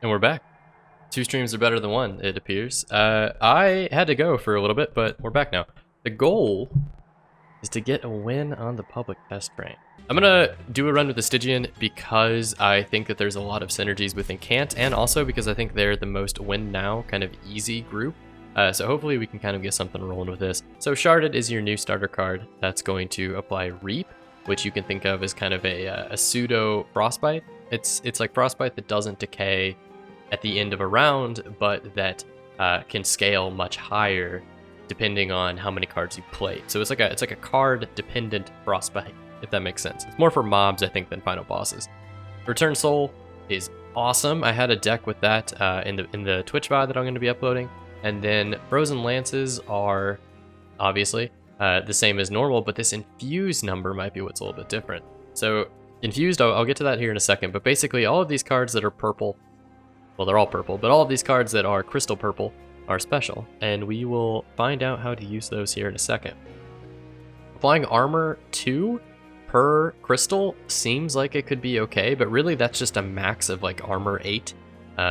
And we're back. Two streams are better than one, it appears. I had to go for a little bit, but we're back now. The goal is to get a win on the public test train. I'm gonna do a run with the Stygian because I think that there's a lot of synergies with Incant, and also because I think they're the most win now kind of easy group. So hopefully we can kind of get something rolling with this. So Sharded is your new starter card that's going to apply Reap, which you can think of as kind of a pseudo Frostbite. It's like Frostbite that doesn't decay at the end of a round, but that can scale much higher depending on how many cards you play. So it's like a card dependent Frostbite, if that makes sense. It's more for mobs, I think, than final bosses. Return Soul is awesome. I had a deck with that in the Twitch VOD that I'm going to be uploading. And then Frozen Lances are obviously the same as normal, but this infused number might be what's a little bit different. So infused, I'll get to that here in a second, but basically all of these cards that are purple, well, they're all purple, but all of these cards that are crystal purple are special, and we will find out how to use those here in a second. Applying armor 2 per crystal seems like it could be okay, but really that's just a max of like armor 8,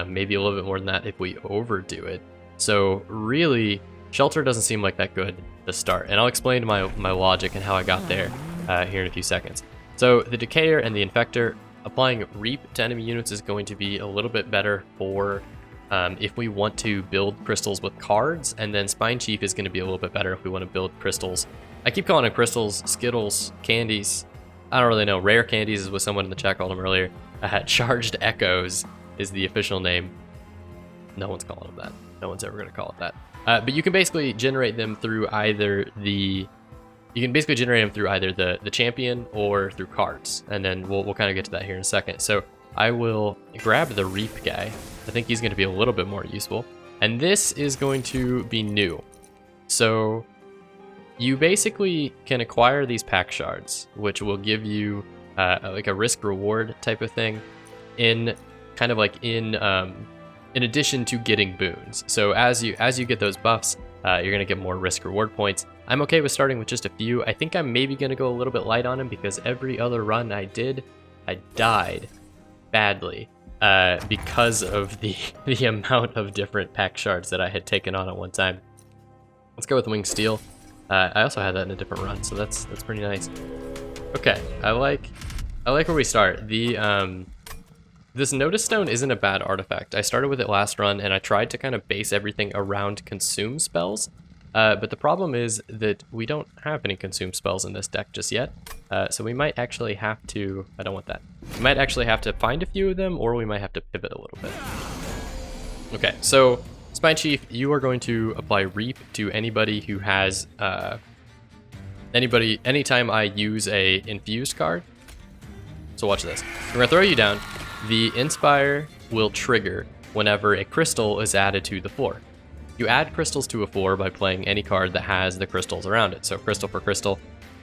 maybe a little bit more than that if we overdo it. So really, Shelter doesn't seem like that good to start, and I'll explain my logic and how I got there here in a few seconds. So the Decayer and the Infector, applying Reap to enemy units is going to be a little bit better for if we want to build crystals with cards, and then Spine Chief is going to be a little bit better if we want to build crystals. I keep calling them crystals, Skittles, candies. I don't really know. Rare candies is what someone in the chat called them earlier. Charged Echoes is the official name. No one's calling them that. No one's ever going to call it that. But you can basically generate them through either the champion or through cards, and then we'll kind of get to that here in a second. So I will grab the Reap guy. I think he's going to be a little bit more useful, and this is going to be new. So you basically can acquire these pack shards, which will give you like a risk reward type of thing in kind of like in addition to getting boons. So as you get those buffs, you're gonna get more risk reward points. I'm okay with starting with just a few. I think I'm maybe gonna go a little bit light on him because every other run I did, I died badly because of the amount of different pack shards that I had taken on at one time. Let's go with Winged Steel. I also had that in a different run, so that's pretty nice. Okay, I like where we start. This Notice Stone isn't a bad artifact. I started with it last run, and I tried to kind of base everything around consume spells, but the problem is that we don't have any consume spells in this deck just yet, so we might actually have to... I don't want that. We might actually have to find a few of them, or we might have to pivot a little bit. Okay, so Spine Chief, you are going to apply Reap to anybody who has... anytime I use a infused card. So watch this. We're gonna throw you down. The Inspire will trigger whenever a crystal is added to the floor. You add crystals to a floor by playing any card that has the crystals around it. So crystal for crystal,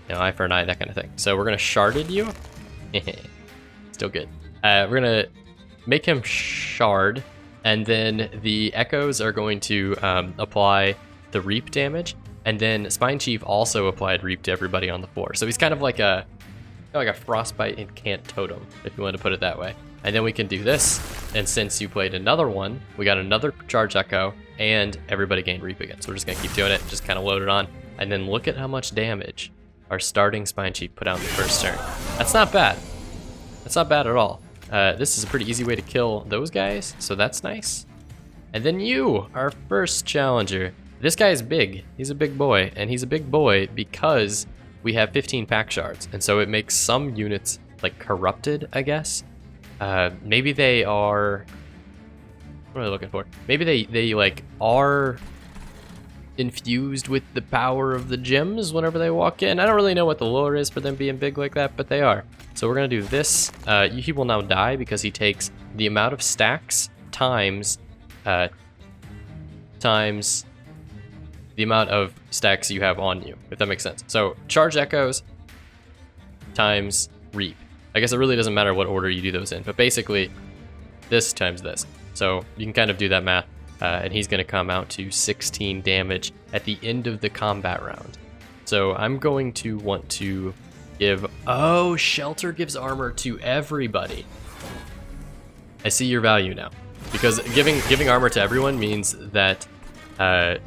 you know, eye for an eye, that kind of thing. So we're gonna Sharded you. Still good. We're gonna make him shard, and then the Echoes are going to apply the Reap damage, and then Spine Chief also applied Reap to everybody on the floor. So he's kind of like a Frostbite Incant Totem, if you want to put it that way. And then we can do this, and since you played another one, we got another Charge Echo, and everybody gained Reap again. So we're just going to keep doing it, just kind of load it on. And then look at how much damage our starting Spine Chief put out in the first turn. That's not bad. That's not bad at all. This is a pretty easy way to kill those guys, so that's nice. And then you, our first challenger. This guy is big. He's a big boy, and he's a big boy because we have 15 pack shards, and so it makes some units like corrupted, I guess. Maybe they are... What am I looking for? Maybe they like are infused with the power of the gems whenever they walk in. I don't really know what the lore is for them being big like that, but they are. So we're gonna do this. He will now die because he takes the amount of stacks times the amount of stacks you have on you, if that makes sense. So Charge Echoes times Reap. I guess it really doesn't matter what order you do those in, but basically this times this. So you can kind of do that math, and he's going to come out to 16 damage at the end of the combat round. So I'm going to want to give... Oh, Shelter gives armor to everybody. I see your value now. because giving armor to everyone means that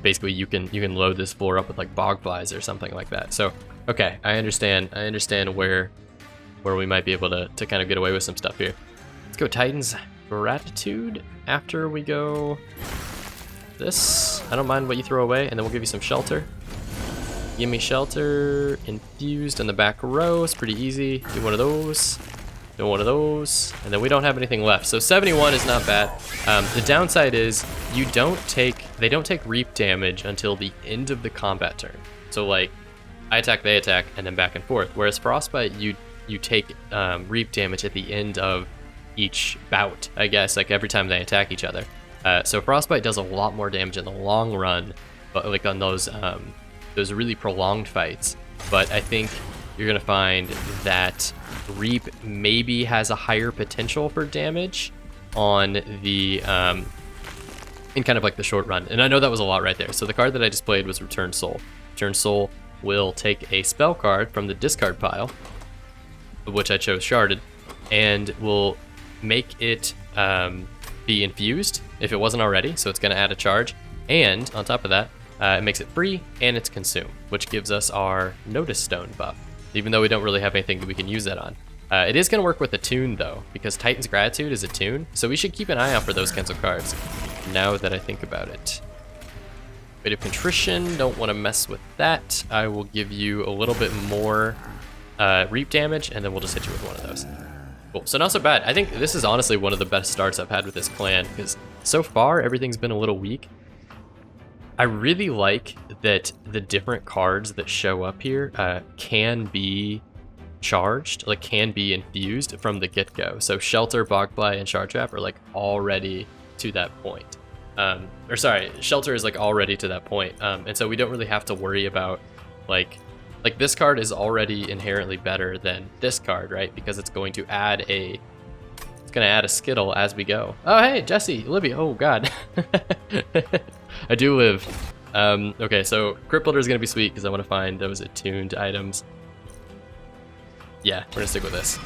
basically you can load this floor up with like bog flies or something like that. So okay, I understand where we might be able to kind of get away with some stuff here. Let's go Titan's Gratitude after we go this. I don't mind what you throw away, and then we'll give you some shelter. Give me shelter, infused in the back row. It's pretty easy. Do one of those. Do one of those, and then we don't have anything left. So 71 is not bad. The downside is they don't take reap damage until the end of the combat turn. So like, I attack, they attack, and then back and forth. Whereas Frostbite, you take reap damage at the end of each bout, I guess, like every time they attack each other. So Frostbite does a lot more damage in the long run, but like on those really prolonged fights. But I think you're gonna find that Reap maybe has a higher potential for damage on the in kind of like the short run. And I know that was a lot right there. So the card that I just played was Return Soul. Return Soul will take a spell card from the discard pile, of which I chose Sharded, and will make it be infused if it wasn't already. So it's gonna add a charge, and on top of that, it makes it free, and it's consume, which gives us our Notice Stone buff, even though we don't really have anything that we can use that on. It is going to work with a tune, though, because Titan's Gratitude is a tune, so we should keep an eye out for those kinds of cards, now that I think about it. Bit of Contrition, don't want to mess with that. I will give you a little bit more reap damage, and then we'll just hit you with one of those. Cool, so not so bad. I think this is honestly one of the best starts I've had with this clan, because so far, everything's been a little weak. I really like that the different cards that show up here can be charged, like can be infused from the get-go. So Shelter, Bogfly, and Shard Trap are like already to that point. Or sorry, Shelter is like already to that point. And so we don't really have to worry about like this card is already inherently better than this card, right? Because it's going to add a Skittle as we go. Oh, hey, Jesse, Libby, oh God. I do live. Okay, so Crypt Builder is gonna be sweet because I want to find those attuned items. Yeah, we're gonna stick with this.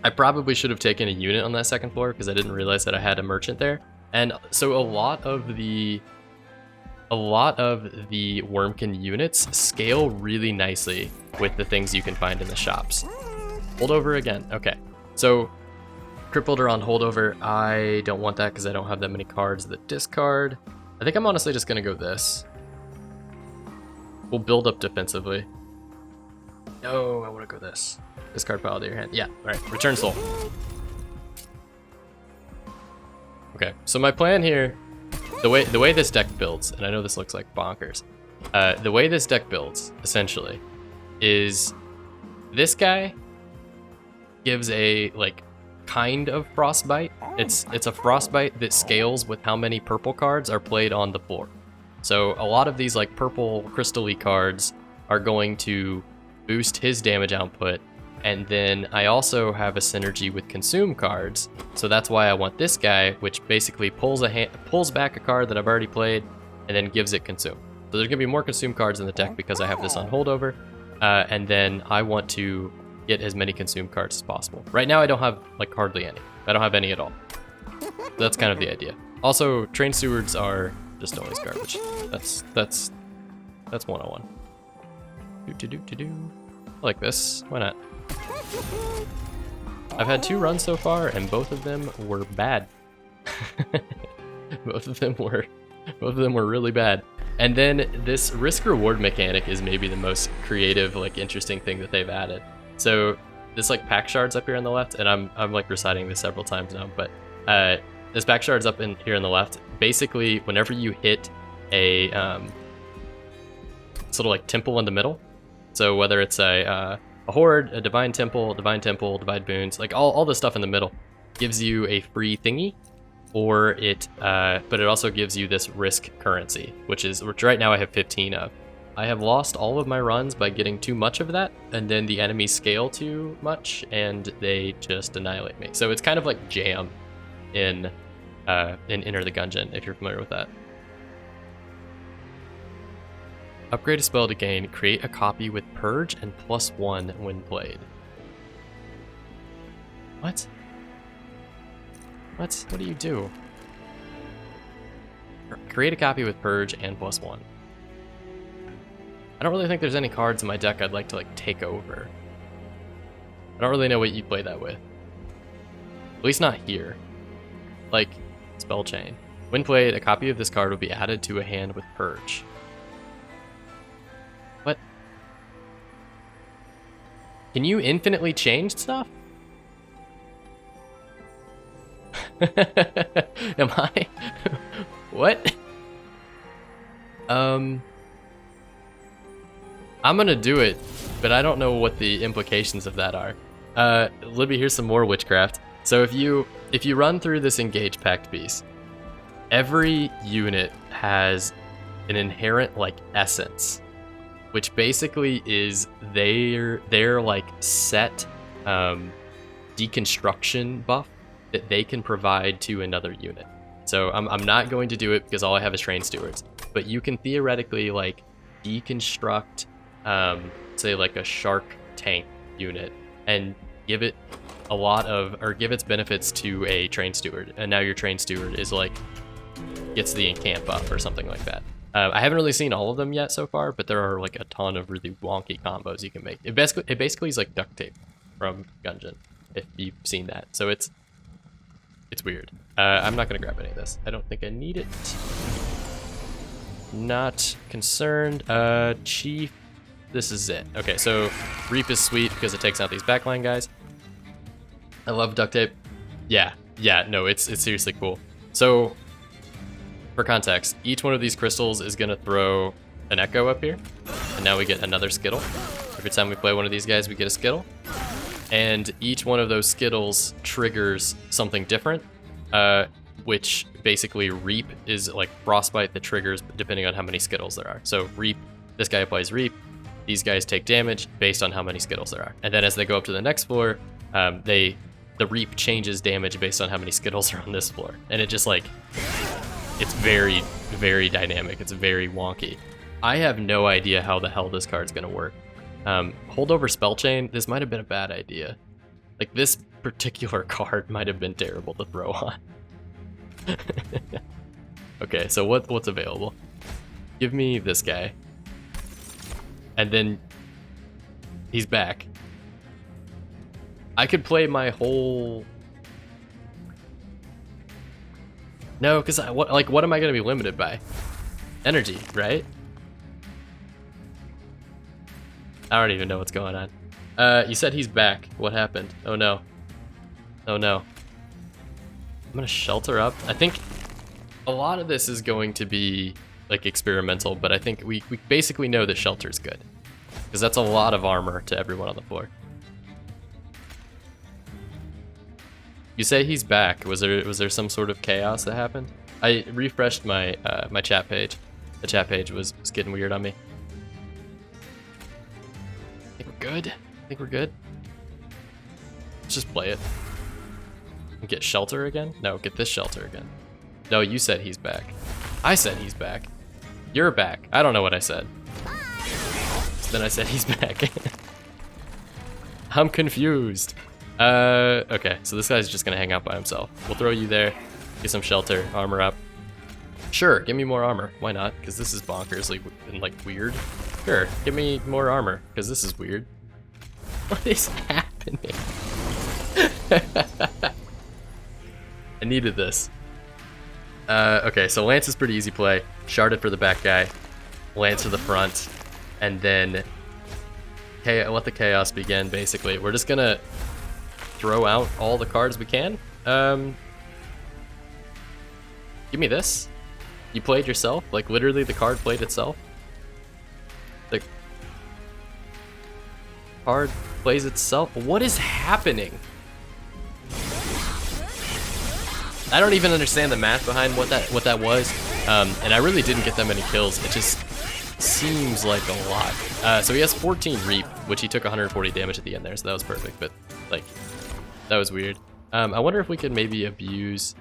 I probably should have taken a unit on that second floor because I didn't realize that I had a merchant there. And so a lot of the Wurmkin units scale really nicely with the things you can find in the shops. Holdover again. Okay, so Crypt Builder on Holdover. I don't want that because I don't have that many cards that discard. I think I'm honestly just gonna go this. We'll build up defensively. No, I want to go this. Discard pile to your hand. Yeah, all right. Return Soul. Okay, so my plan here, the way this deck builds, and I know this looks like bonkers. The way this deck builds essentially is this guy gives a like kind of frostbite. It's a frostbite that scales with how many purple cards are played on the board. So a lot of these like purple crystal-y cards are going to boost his damage output, and then I also have a synergy with consume cards. So that's why I want this guy, which basically pulls back a card that I've already played and then gives it consume. So there's gonna be more consume cards in the deck because I have this on Holdover, and then I want to get as many consume cards as possible. Right now I don't have like hardly any. I don't have any at all. That's kind of the idea. Also, Trained Stewards are just always garbage. That's 101. I like this. Why not? I've had 2 runs so far, and both of them were bad. both of them were really bad. And then this risk-reward mechanic is maybe the most creative, like interesting thing that they've added. So this like pack shards up here on the left, and I'm like reciting this several times now, but this pack shards up in here on the left. Basically, whenever you hit a sort of like temple in the middle, so whether it's a horde, a divine temple, divine boons, like all the stuff in the middle, gives you a free thingy, or it but it also gives you this risk currency, which right now I have 15 of. I have lost all of my runs by getting too much of that, and then the enemies scale too much, and they just annihilate me. So it's kind of like jam in Enter the Gungeon, if you're familiar with that. Upgrade a spell to gain, create a copy with Purge and +1 when played. What? What do you do? create a copy with Purge and +1. I don't really think there's any cards in my deck I'd like to like take over. I don't really know what you play that with. At least not here. Like, Spellchain. When played, a copy of this card will be added to a hand with Purge. What? Can you infinitely change stuff? Am I? What? I'm gonna do it, but I don't know what the implications of that are. Libby, here's some more witchcraft. So if you run through this engage pact piece, every unit has an inherent like essence, which basically is their like set deconstruction buff that they can provide to another unit. So I'm not going to do it because all I have is trained stewards, but you can theoretically like deconstruct say like a shark tank unit and give it a lot of, or give its benefits to a trained steward, and now your trained steward is like gets the encamp buff or something like that. I haven't really seen all of them yet so far, but there are like a ton of really wonky combos you can make. It basically is like duct tape from Gungeon, if you've seen that. So it's weird. I'm not gonna grab any of this. I don't think I need it. Not concerned. Chief, this is it. Okay, so Reap is sweet because it takes out these backline guys. I love duct tape. Yeah, no, it's seriously cool. So, for context, each one of these crystals is gonna throw an echo up here, and now we get another Skittle. Every time we play one of these guys, we get a Skittle, and each one of those Skittles triggers something different, which basically Reap is like Frostbite that triggers depending on how many Skittles there are. So Reap, this guy applies Reap, these guys take damage based on how many Skittles there are. And then as they go up to the next floor, the Reap changes damage based on how many Skittles are on this floor. And it just like, it's very, very dynamic. It's very wonky. I have no idea how the hell this card's gonna work. Holdover Spellchain, this might have been a bad idea. Like this particular card might have been terrible to throw on. Okay, so what's available? Give me this guy. And then he's back. I could play my whole... No, because what am I going to be limited by? Energy, right? I don't even know what's going on. You said he's back. What happened? Oh no. Oh no. I'm going to shelter up. I think a lot of this is going to be like experimental, but I think we basically know that shelter's good. Because that's a lot of armor to everyone on the floor. You say he's back. Was there some sort of chaos that happened? I refreshed my my chat page. The chat page was getting weird on me. I think we're good. I think we're good. Let's just play it. And get shelter again? No, get this shelter again. No, you said he's back. I said he's back. You're back. I don't know what I said. So then I said he's back. I'm confused. Okay, so this guy's just gonna hang out by himself. We'll throw you there, get some shelter, armor up. Sure, give me more armor. Why not? Because this is bonkersly and like weird. Sure, give me more armor, because this is weird. What is happening? I needed this. Okay, so Lance is pretty easy play. Sharded for the back guy, Lance to the front, and then let the chaos begin, basically. We're just gonna throw out all the cards we can. Give me this. You played yourself? Like, literally the card played itself? The card plays itself? What is happening? I don't even understand the math behind what that was. And I really didn't get that many kills. It just seems like a lot. So he has 14 Reap, which he took 140 damage at the end there, so that was perfect, but like, that was weird. I wonder if we could maybe abuse...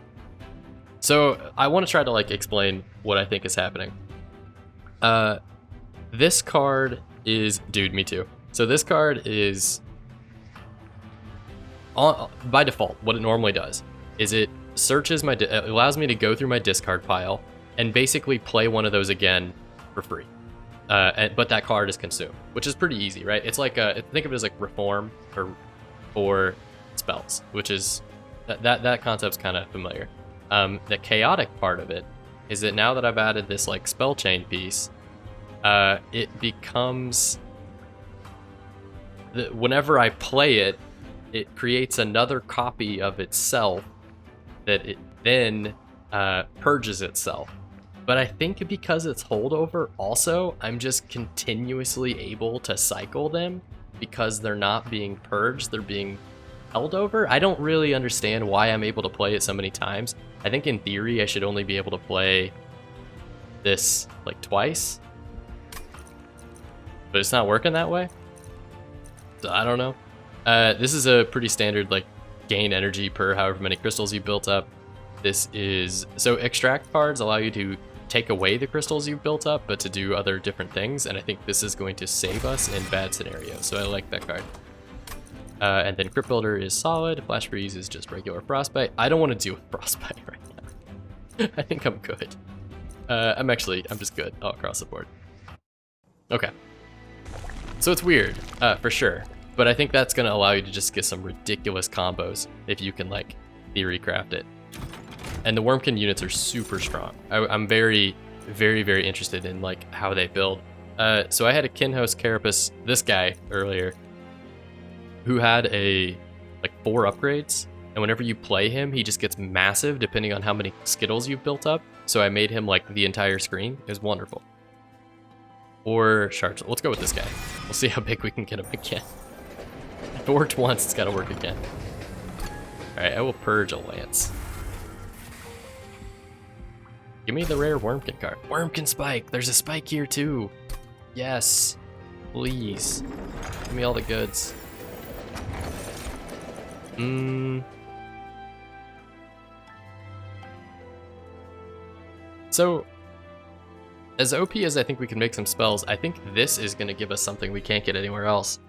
So I want to try to like explain what I think is happening. This card is... Dude, me too. So this card is... by default, what it normally does is it searches it allows me to go through my discard pile and basically play one of those again for free. But that card is consumed, which is pretty easy, right? It's like think of it as like reform for spells, which is that concept's kind of familiar. The chaotic part of it is that now that I've added this like Spellchain piece, it becomes whenever I play it, it creates another copy of itself that it then purges itself. But I think because it's holdover also, I'm just continuously able to cycle them because they're not being purged, they're being held over. I don't really understand why I'm able to play it so many times. I think in theory I should only be able to play this like twice, but it's not working that way. So I don't know. This is a pretty standard like gain energy per however many crystals you built up. This is, so extract cards allow you to take away the crystals you've built up, but to do other different things, and I think this is going to save us in bad scenarios, so I like that card. And then Crypt Builder is solid, Flash Freeze is just regular Frostbite. I don't want to deal with Frostbite right now. I think I'm good. I'm just good all across the board. Okay. So it's weird, for sure, but I think that's going to allow you to just get some ridiculous combos if you can, like, theory craft it. And the Wurmkin units are super strong. I'm very, very, very interested in like how they build. So I had a Kinhost Carapace, this guy earlier, who had like 4 upgrades, and whenever you play him, he just gets massive depending on how many Skittles you've built up. So I made him like the entire screen. It was wonderful. Or shards. Let's go with this guy. We'll see how big we can get him again. If it worked once, it's got to work again. All right, I will purge a lance. Give me the rare Wurmkin card. Wurmkin Spike! There's a spike here too! Yes! Please. Give me all the goods. So, as OP as I think we can make some spells, I think this is going to give us something we can't get anywhere else.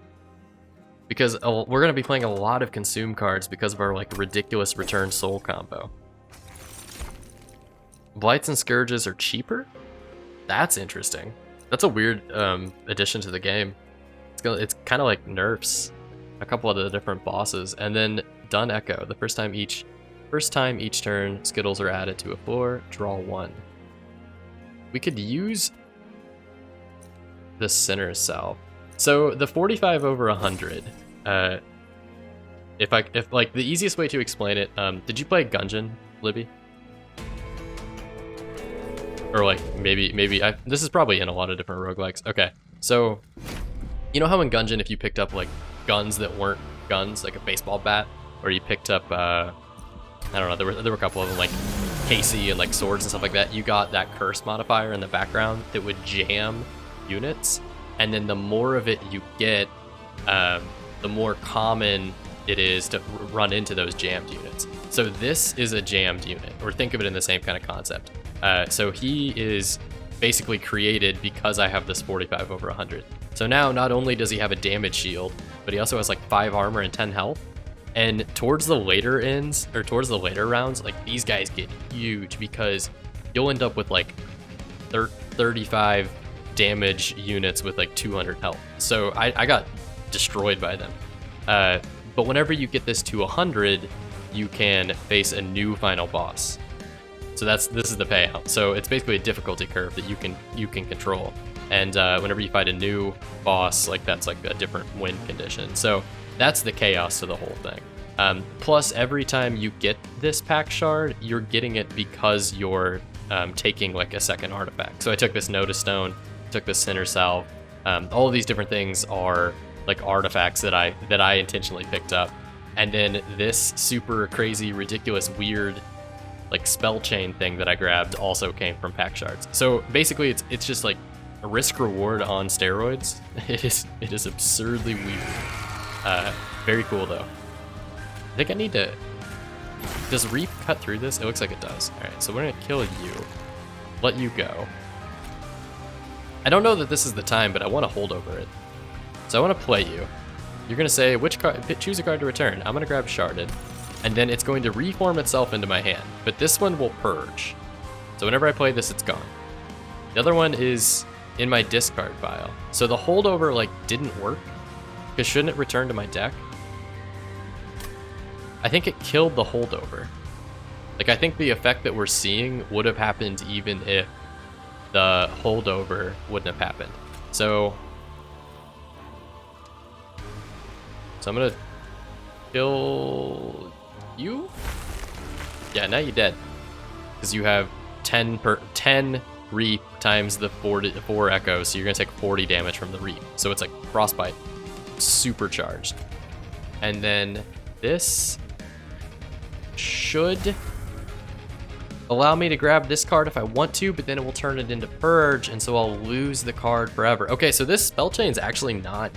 Because we're going to be playing a lot of consume cards because of our like ridiculous return soul combo. Blights and Scourges are cheaper? That's interesting. That's a weird addition to the game. It's kind of like nerfs a couple of the different bosses. And then Dun Echo. The first time each turn, Skittles are added to a floor. Draw 1. We could use the Sinner's Salve. So the 45 over 100. If like the easiest way to explain it, did you play Gungeon, Libby? Or like maybe this is probably in a lot of different roguelikes. Okay, so you know how in Gungeon, if you picked up like guns that weren't guns, like a baseball bat, or you picked up I don't know, there were a couple of them like Casey and like swords and stuff like that, you got that curse modifier in the background that would jam units, and then the more of it you get, the more common it is to run into those jammed units. So this is a jammed unit, or think of it in the same kind of concept. So he is basically created because I have this 45 over 100. So now not only does he have a damage shield, but he also has like 5 armor and 10 health. And towards the later ends, or towards the later rounds, like these guys get huge because you'll end up with like 35 damage units with like 200 health. So I got destroyed by them. But whenever you get this to 100, you can face a new final boss. So this is the payout. So it's basically a difficulty curve that you can control. And whenever you fight a new boss, like that's like a different win condition. So that's the chaos to the whole thing. Plus, every time you get this pack shard, you're getting it because you're taking like a second artifact. So I took this Notice Stone, took this Sinner's Salve. All of these different things are like artifacts that I intentionally picked up. And then this super crazy, ridiculous, weird like Spellchain thing that I grabbed also came from pack shards. So basically it's just like a risk reward on steroids. It is absurdly weird. Very cool though. I think I need to, does Reap cut through this? It looks like it does. All right, so we're gonna kill you, let you go. I don't know that this is the time, but I want to hold over it. So I want to play you. You're gonna say which card, choose a card to return. I'm gonna grab Sharded, and then it's going to reform itself into my hand. But this one will purge. So whenever I play this, it's gone. The other one is in my discard pile. So the holdover like didn't work, because shouldn't it return to my deck? I think it killed the holdover. Like I think the effect that we're seeing would have happened even if the holdover wouldn't have happened. So I'm gonna kill you? Yeah, now you're dead. Because you have 10 reap times the 4 echoes, so you're gonna take 40 damage from the reap. So it's like frostbite, supercharged. And then this should allow me to grab this card if I want to, but then it will turn it into purge, and so I'll lose the card forever. Okay, so this Spellchain is actually not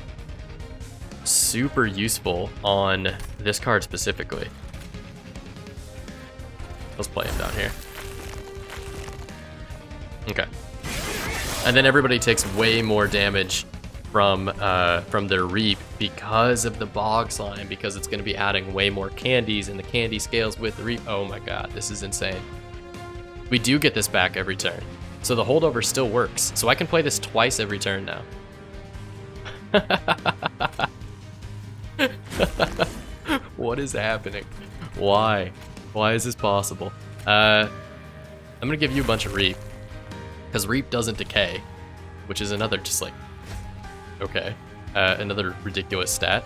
super useful on this card specifically. Let's play him down here. Okay. And then everybody takes way more damage from their reap because of the bog slime, because it's going to be adding way more candies, and the candy scales with the reap. Oh my god, this is insane. We do get this back every turn, so the holdover still works. So I can play this twice every turn now. What is happening? Why? Why is this possible? I'm gonna give you a bunch of reap, because reap doesn't decay, which is another just like, okay, another ridiculous stat.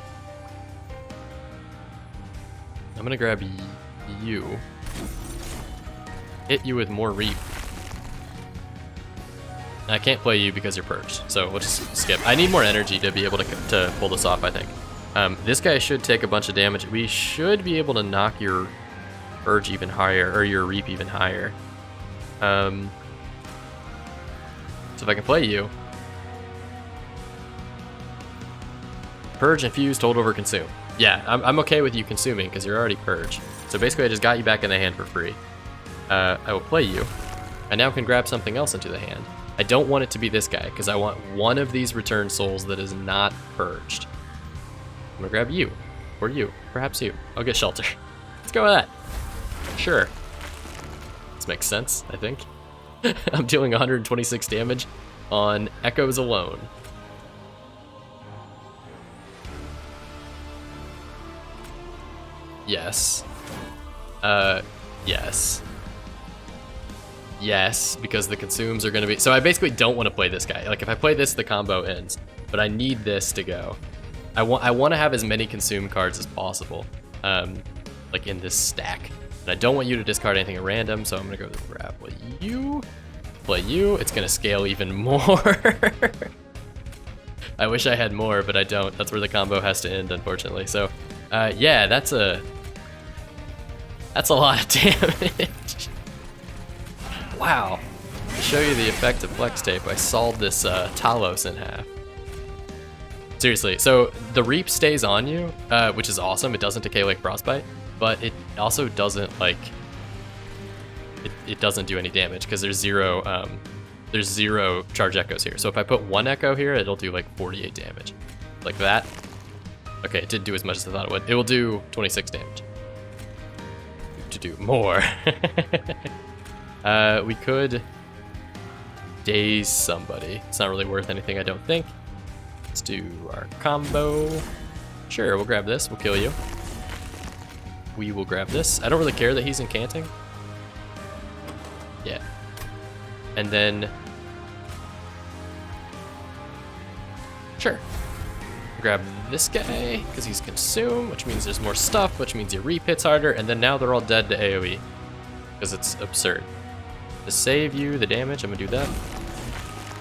I'm gonna grab you, hit you with more reap. I can't play you because you're purged, so we'll just skip. I need more energy to be able to pull this off, I think. This guy should take a bunch of damage. We should be able to knock your purge even higher, or your reap even higher. So if I can play you, purge, infuse, holdover, consume. Yeah, I'm okay with you consuming because you're already purged. So basically I just got you back in the hand for free. I will play you. I now can grab something else into the hand. I don't want it to be this guy, because I want one of these return souls that is not purged. I'm gonna grab you, or you, perhaps you. I'll get shelter. Let's go with that. Sure. This makes sense, I think. I'm dealing 126 damage on echoes alone. Yes. Yes. Yes, because the consumes are going to be... So I basically don't want to play this guy. Like, if I play this, the combo ends. But I need this to go. I want to have as many consume cards as possible, like in this stack. And I don't want you to discard anything at random, so I'm going to go grab you, play you. It's going to scale even more. I wish I had more, but I don't. That's where the combo has to end, unfortunately. So, yeah, that's a lot of damage. Wow. To show you the effect of flex tape, I sawed this Talos in half. Seriously, so the reap stays on you, which is awesome. It doesn't decay like frostbite, but it also doesn't like it doesn't do any damage because there's zero charge echoes here. So if I put 1 echo here, it'll do like 48 damage, like that. Okay, it didn't do as much as I thought it would. It will do 26 damage. To do more. We could daze somebody. It's not really worth anything, I don't think. Let's do our combo. Sure, we'll grab this. We'll kill you. We will grab this. I don't really care that he's incanting. Yeah. And then... Sure. Grab this guy, because he's consume, which means there's more stuff, which means your reap hits harder, and then now they're all dead to AoE. Because it's absurd. To save you the damage, I'm gonna do that.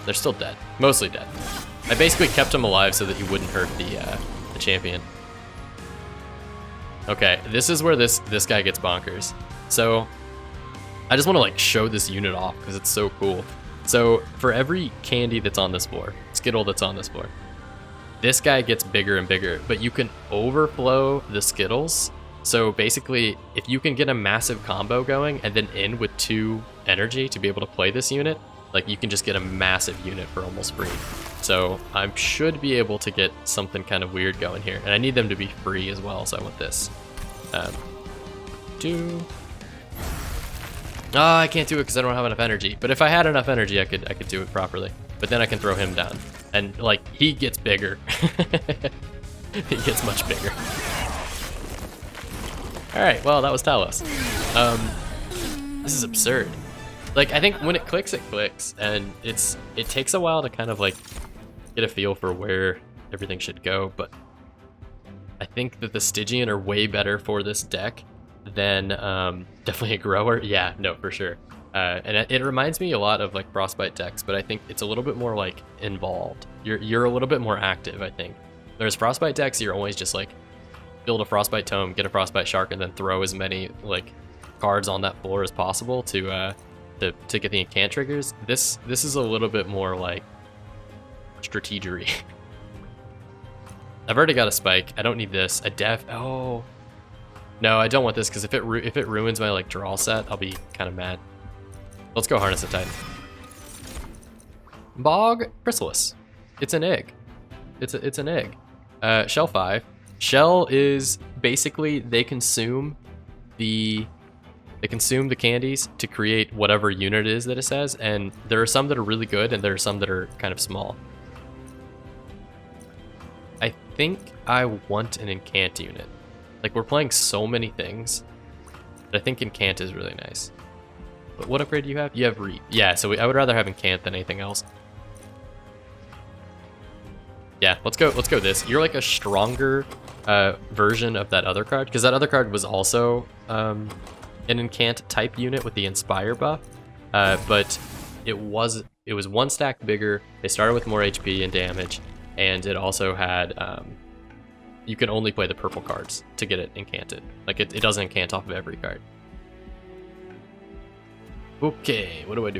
They're still dead. Mostly dead. I basically kept him alive so that he wouldn't hurt the champion. Okay, this is where this guy gets bonkers. So, I just want to like show this unit off because it's so cool. So, for every candy that's on this floor, Skittle that's on this floor, this guy gets bigger and bigger, but you can overflow the Skittles. So basically, if you can get a massive combo going and then end with 2 energy to be able to play this unit, like you can just get a massive unit for almost free. So I should be able to get something kind of weird going here. And I need them to be free as well, so I want this. 2. Oh, I can't do it because I don't have enough energy. But if I had enough energy, I could do it properly. But then I can throw him down. And, like, he gets bigger. He gets much bigger. Alright, well, that was Talos. This is absurd. Like, I think when it clicks, and it takes a while to kind of, like, get a feel for where everything should go, but I think that the Stygian are way better for this deck than definitely a grower. Yeah, no, for sure. And it reminds me a lot of like Frostbite decks, but I think it's a little bit more like involved. You're a little bit more active, I think. Whereas Frostbite decks, you're always just like build a Frostbite Tome, get a Frostbite Shark, and then throw as many like cards on that floor as possible to get the enchant triggers. This is a little bit more like strategery. I've already got a spike. I don't need this. A def. Oh no, I don't want this because if it ruins my like draw set, I'll be kind of mad. Let's go Harness of Titan. Bog Chrysalis. It's an egg. It's an egg. Shell 5. Shell is basically they consume the candies to create whatever unit it is that it says, and there are some that are really good and there are some that are kind of small. I think I want an Incant unit. Like, we're playing so many things, but I think Incant is really nice. But what upgrade do you have? You have Reap. Yeah, so I would rather have Incant than anything else. Yeah, let's go this. You're like a stronger version of that other card, because that other card was also an Incant type unit with the Inspire buff, but it was 1 stack bigger. They started with more HP and damage, and it also had you can only play the purple cards to get it incanted. Like it doesn't incant off of every card. Okay, what do I do?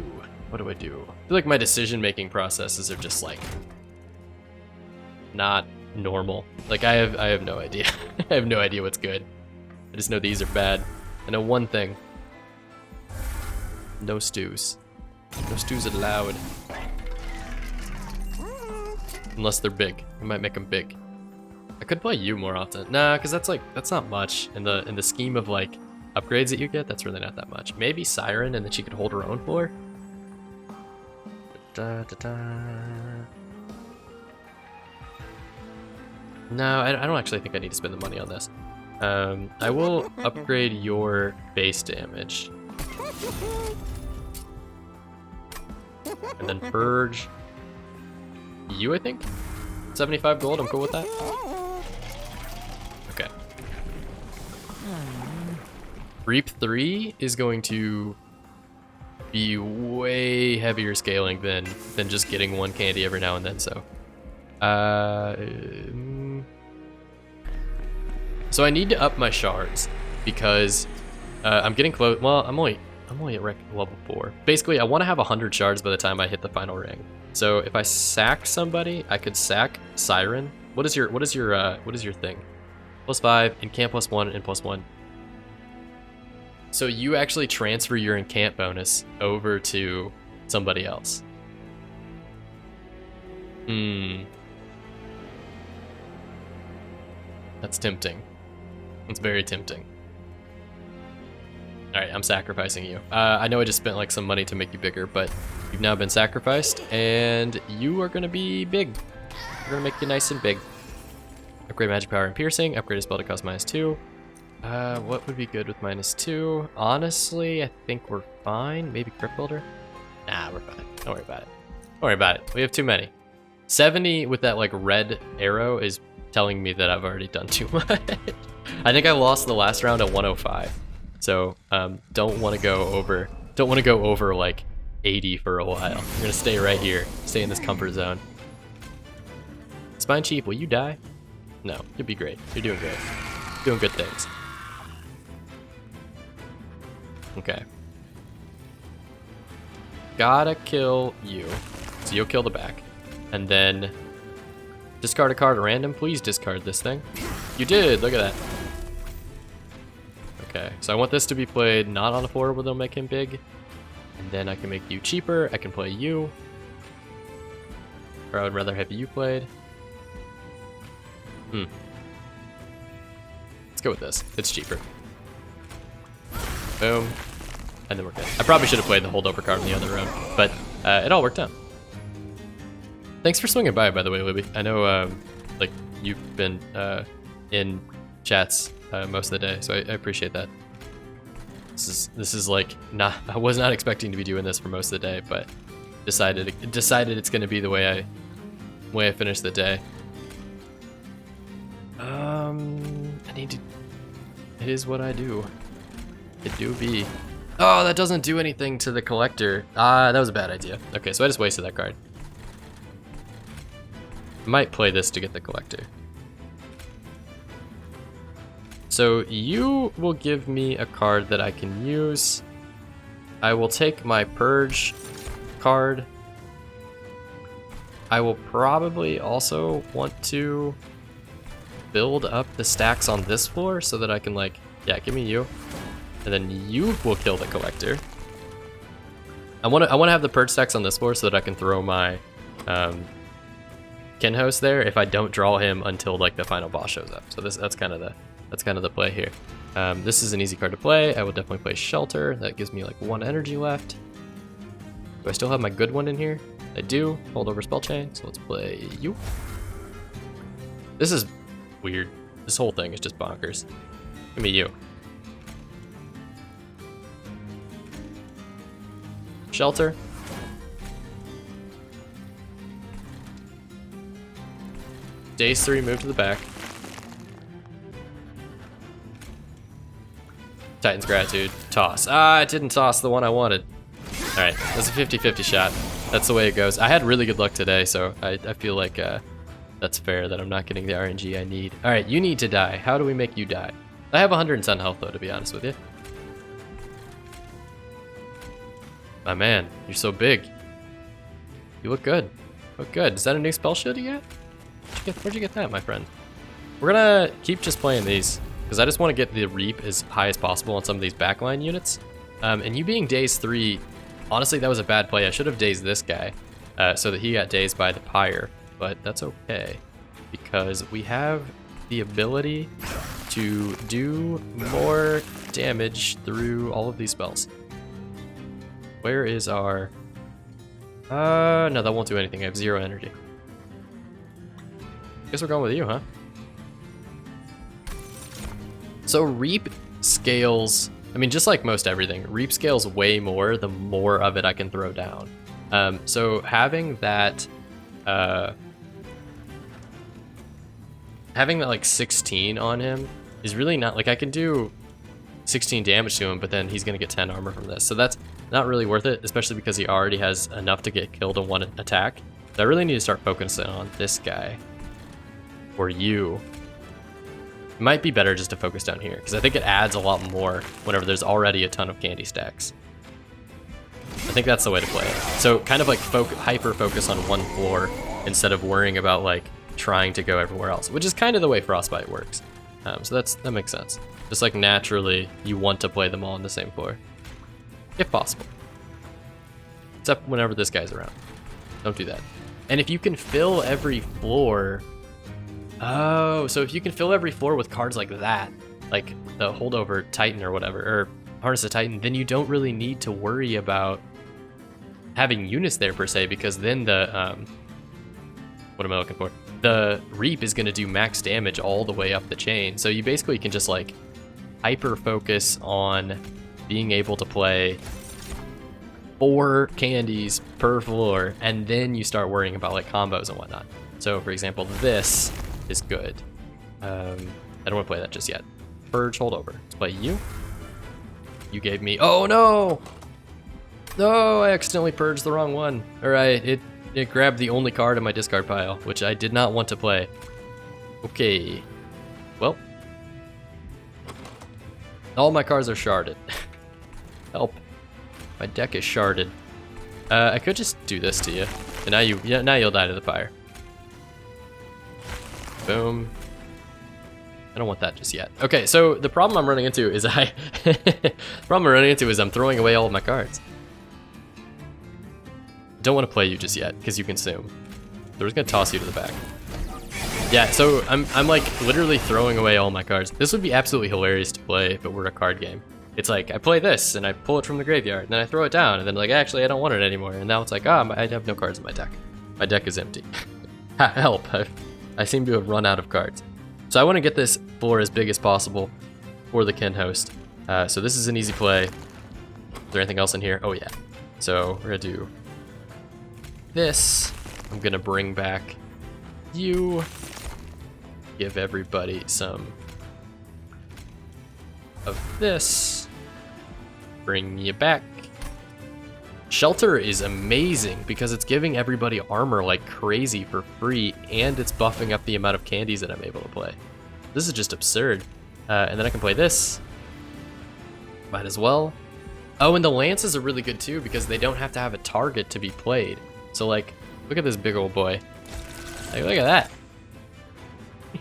What do I do? I feel like my decision-making processes are just like not normal. Like I have no idea. I have no idea what's good. I just know these are bad. I know one thing. No stews. No stews allowed. Unless they're big. I might make them big. I could play you more often. Nah, because that's not much in the scheme of like upgrades that you get. That's really not that much. Maybe Siren, and then she could hold her own floor. No, I don't actually think I need to spend the money on this. I will upgrade your base damage. And then purge you, I think? 75 gold, I'm cool with that. Okay. Reap 3 is going to be way heavier scaling than just getting 1 candy every now and then, so. So I need to up my shards because I'm getting close. Well, I'm only at level 4. Basically, I want to have 100 shards by the time I hit the final ring. So if I sack somebody, I could sack Siren. What is your thing? +5, Incant +1, and +1. So you actually transfer your Incant bonus over to somebody else. That's tempting. It's very tempting. Alright, I'm sacrificing you. I know I just spent like some money to make you bigger, but you've now been sacrificed, and you are gonna be big. We're gonna make you nice and big. Upgrade magic power and piercing, upgrade a spell to cost -2. What would be good with -2? Honestly, I think we're fine. Maybe Crypt Builder? Nah, we're fine. Don't worry about it. Don't worry about it. We have too many. 70 with that like red arrow is telling me that I've already done too much. I think I lost the last round at 105. So don't want to go over like 80 for a while. We're gonna stay right here, stay in this comfort zone. Spine Chief, will you die? No, you'll be great. You're doing great. Doing good things. Okay. Gotta kill you. So you'll kill the back. And then discard a card at random. Please discard this thing. You did, look at that. Okay, so I want this to be played not on a floor where they'll make him big. And then I can make you cheaper. I can play you. Or I would rather have you played. Let's go with this. It's cheaper. Boom. and then we're good. I probably should have played the holdover card in the other round, but it all worked out. Thanks for swinging by the way, Libby. I know like you've been in chats most of the day, so I appreciate that. This is like I was not expecting to be doing this for most of the day, but decided it's going to be the way I finish the day. I need to. It is what I do. It do be. Oh, that doesn't do anything to the collector. That was a bad idea. Okay, so I just wasted that card. Might play this to get the collector. So you will give me a card that I can use. I will take my purge card. I will probably also want to build up the stacks on this floor so that I can like, yeah, give me you. And then you will kill the collector. I want to have the purge stacks on this floor so that I can throw my Kin host there if I don't draw him until like the final boss shows up. So that's kind of the play here. This is an easy card to play. I will definitely play Shelter. That gives me like 1 energy left. Do I still have my good one in here? I do. Holdover Spellchain. So let's play you. This is weird. This whole thing is just bonkers. Give me you. Shelter. Days 3, move to the back. Titan's Gratitude. Toss. I didn't toss the one I wanted. Alright, that's a 50-50 shot. That's the way it goes. I had really good luck today, so I feel like that's fair that I'm not getting the RNG I need. Alright, you need to die. How do we make you die? I have 110 health though, to be honest with you. My man, you're so big. You look good. Look good. Is that a new spell shield you get? Where'd you get that, my friend? We're gonna keep just playing these, because I just want to get the Reap as high as possible on some of these backline units. And you being Days 3, honestly, that was a bad play. I should have dazed this guy so that he got dazed by the Pyre, but that's okay, because we have the ability to do more damage through all of these spells. Where is our... no, that won't do anything. I have 0 energy. Guess we're going with you, huh? So Reap scales... I mean, just like most everything, Reap scales way more the more of it I can throw down. So having that... having that, like, 16 on him is really not... Like, I can do 16 damage to him, but then he's going to get 10 armor from this. So that's not really worth it, especially because he already has enough to get killed in 1 attack. So I really need to start focusing on this guy. Or you. It might be better just to focus down here, because I think it adds a lot more whenever there's already a ton of candy stacks. I think that's the way to play it. So kind of like hyper focus on one floor instead of worrying about like trying to go everywhere else, which is kind of the way Frostbite works. So that makes sense. Just like naturally, you want to play them all on the same floor, if possible. Except whenever this guy's around. Don't do that. And if you can fill every floor... Oh, so if you can fill every floor with cards like that, like the Holdover Titan or whatever, or Harness a Titan, then you don't really need to worry about having units there per se, because then the... what am I looking for? The Reap is going to do max damage all the way up the chain, so you basically can just like hyper focus on being able to play 4 candies per floor, and then you start worrying about like combos and whatnot. So for example, this is good. I don't want to play that just yet. Purge, Holdover. Let's play you. You gave me... Oh no! No, I accidentally purged the wrong one. Alright, it grabbed the only card in my discard pile, which I did not want to play. Okay. Well. All my cards are sharded. Help. My deck is sharded. I could just do this to you. And now you'll die to the fire. Boom. I don't want that just yet. Okay, so the problem I'm running into is I'm throwing away all of my cards. Don't want to play you just yet, because you consume. They're just gonna toss you to the back. Yeah, so I'm like literally throwing away all my cards. This would be absolutely hilarious to play if it were a card game. It's like, I play this, and I pull it from the graveyard, and then I throw it down, and then like, actually, I don't want it anymore. And now it's like, I have no cards in my deck. My deck is empty. Help, I seem to have run out of cards. So I want to get this floor as big as possible for the Ken host. So this is an easy play. Is there anything else in here? Oh yeah. So we're gonna do this. I'm gonna bring back you. Give everybody some of this. Bring you back. Shelter is amazing because it's giving everybody armor like crazy for free, and it's buffing up the amount of candies that I'm able to play. This is just absurd. And then I can play this. Might as well. Oh, and the lances are really good too because they don't have to have a target to be played. So like, look at this big old boy. Like, look at that.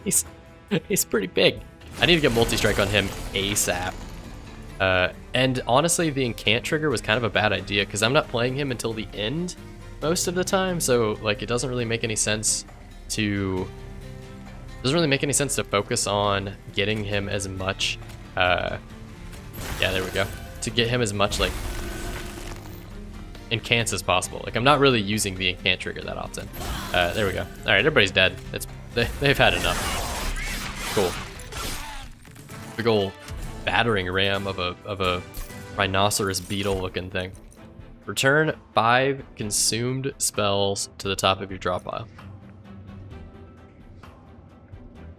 He's pretty big. I need to get multi-strike on him ASAP. And honestly, the incant trigger was kind of a bad idea because I'm not playing him until the end most of the time. So like, it doesn't really make any sense to focus on getting him as much. Yeah, there we go. To get him as much like incants as possible. Like, I'm not really using the incant trigger that often. There we go. All right, everybody's dead. They've had enough. Cool. Big ol' battering ram of a rhinoceros beetle looking thing. Return 5 consumed spells to the top of your draw pile.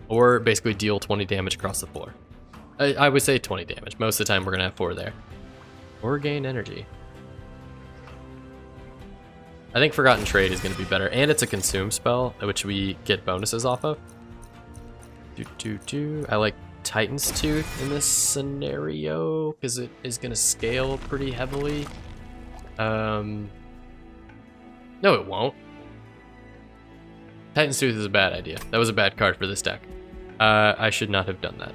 Or basically deal 20 damage across the floor. I would say 20 damage. Most of the time we're gonna have 4 there. Or gain energy. I think Forgotten Trade is gonna be better, and it's a consume spell, which we get bonuses off of. I like Titan's Tooth in this scenario because it is gonna scale pretty heavily. No, it won't. Titan's Tooth is a bad idea. That was a bad card for this deck. I should not have done that.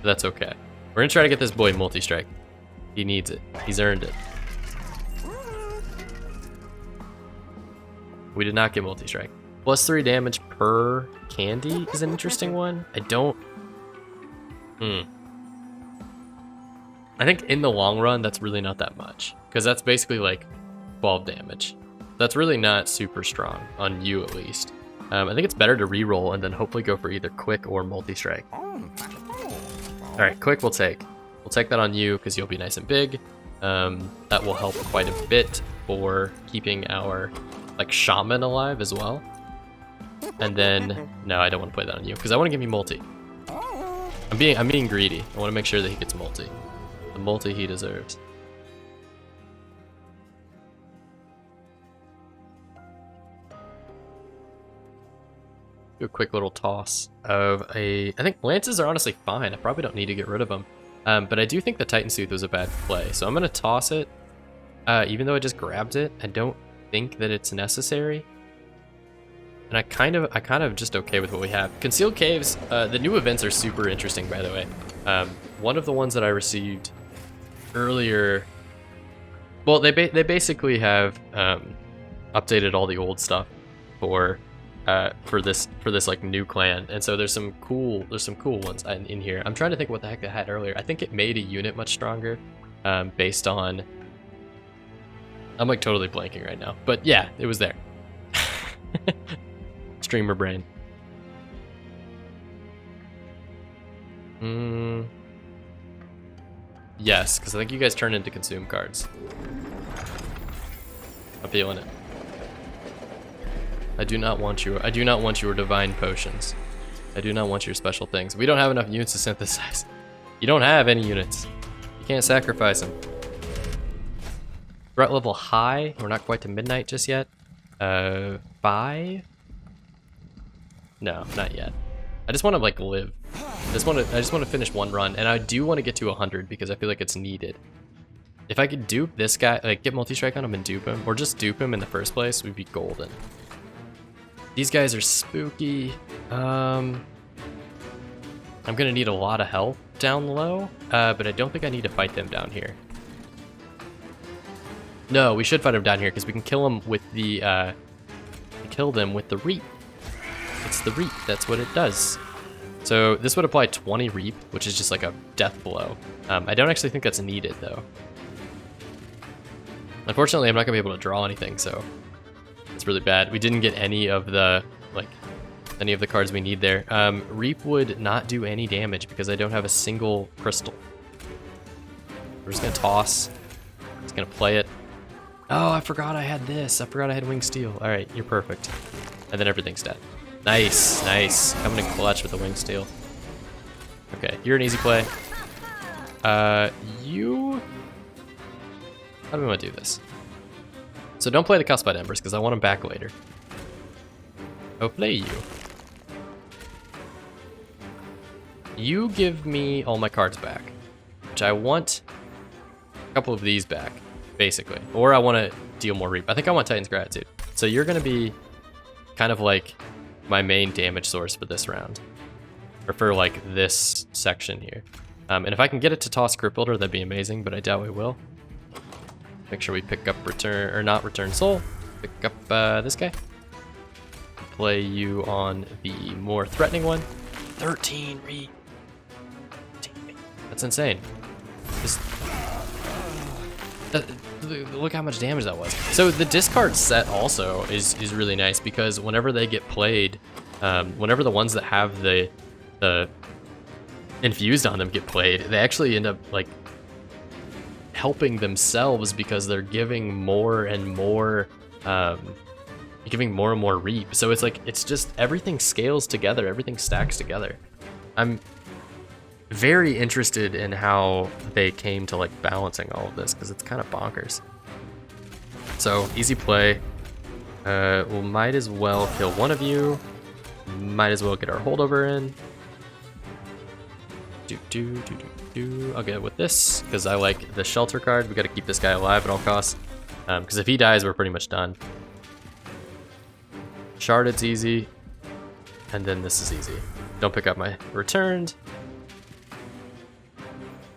But that's okay. We're gonna try to get this boy multi-strike. He needs it. He's earned it. We did not get multi-strike. Plus 3 damage per candy is an interesting one. I don't... I think in the long run, that's really not that much. Because that's basically like 12 damage. That's really not super strong, on you at least. I think it's better to reroll and then hopefully go for either quick or multi-strike. Alright, quick we'll take. We'll take that on you because you'll be nice and big. That will help quite a bit for keeping our like shaman alive as well. And then, no, I don't want to play that on you because I want to give you multi. I'm being greedy. I want to make sure that he gets multi. The multi he deserves. Do a quick little toss of I think lances are honestly fine. I probably don't need to get rid of them. But I do think the Titan Tooth was a bad play. So I'm going to toss it. Even though I just grabbed it, I don't think that it's necessary. And I kind of just okay with what we have. Concealed Caves, the new events are super interesting, by the way. One of the ones that I received earlier, well, they basically have updated all the old stuff for this like new clan, and so there's some cool ones in here. I'm trying to think what the heck I had earlier. I think it made a unit much stronger, based on. I'm like totally blanking right now, but yeah, it was there. Streamer brain. Yes, because I think you guys turn into consume cards. I'm feeling it. I do not want you. I do not want your divine potions. I do not want your special things. We don't have enough units to synthesize. You don't have any units. You can't sacrifice them. Threat level high. We're not quite to midnight just yet. 5? No, not yet. I just want to like live. I just want to finish one run, and I do want to get to 100 because I feel like it's needed. If I could dupe this guy, like get multi-strike on him and dupe him, or just dupe him in the first place, we'd be golden. These guys are spooky. I'm gonna need a lot of help down low, but I don't think I need to fight them down here. No, we should fight them down here because we can kill them with the kill them with the reap. It's the reap. That's what it does. So this would apply 20 Reap, which is just like a death blow. I don't actually think that's needed though. Unfortunately, I'm not gonna be able to draw anything, so it's really bad. We didn't get any of the cards we need there. Reap would not do any damage because I don't have a single crystal. We're just gonna toss. Just gonna play it. Oh, I forgot I had this. I forgot I had Wing Steel. All right, you're perfect. And then everything's dead. Nice, nice. Coming in clutch with the Wing Steel. Okay, you're an easy play. You... How do we want to do this? So don't play the Cuspied Embers because I want them back later. I'll play you. You give me all my cards back, which I want a couple of these back, basically. Or I want to deal more Reap. I think I want Titan's Gratitude. So you're going to be kind of like my main damage source for this round. Or for like this section here. And if I can get it to toss Crypt Builder, that'd be amazing, but I doubt we will. Make sure we pick up Return, or not Return Soul. Pick up this guy. Play you on the more threatening one. 13 Reap. That's insane. Look how much damage that was. So the discard set also is really nice because whenever they get played, whenever the ones that have the infused on them get played, they actually end up like helping themselves because they're giving more and more Reap. So it's like, it's just everything scales together, everything stacks together. I'm very interested in how they came to like balancing all of this because it's kind of bonkers. So easy play. We might as well kill one of you. Might as well get our holdover in. I'll get it with this because I like the shelter card. We got to keep this guy alive at all costs because if he dies, we're pretty much done. Sharded's easy, and then this is easy. Don't pick up my returned.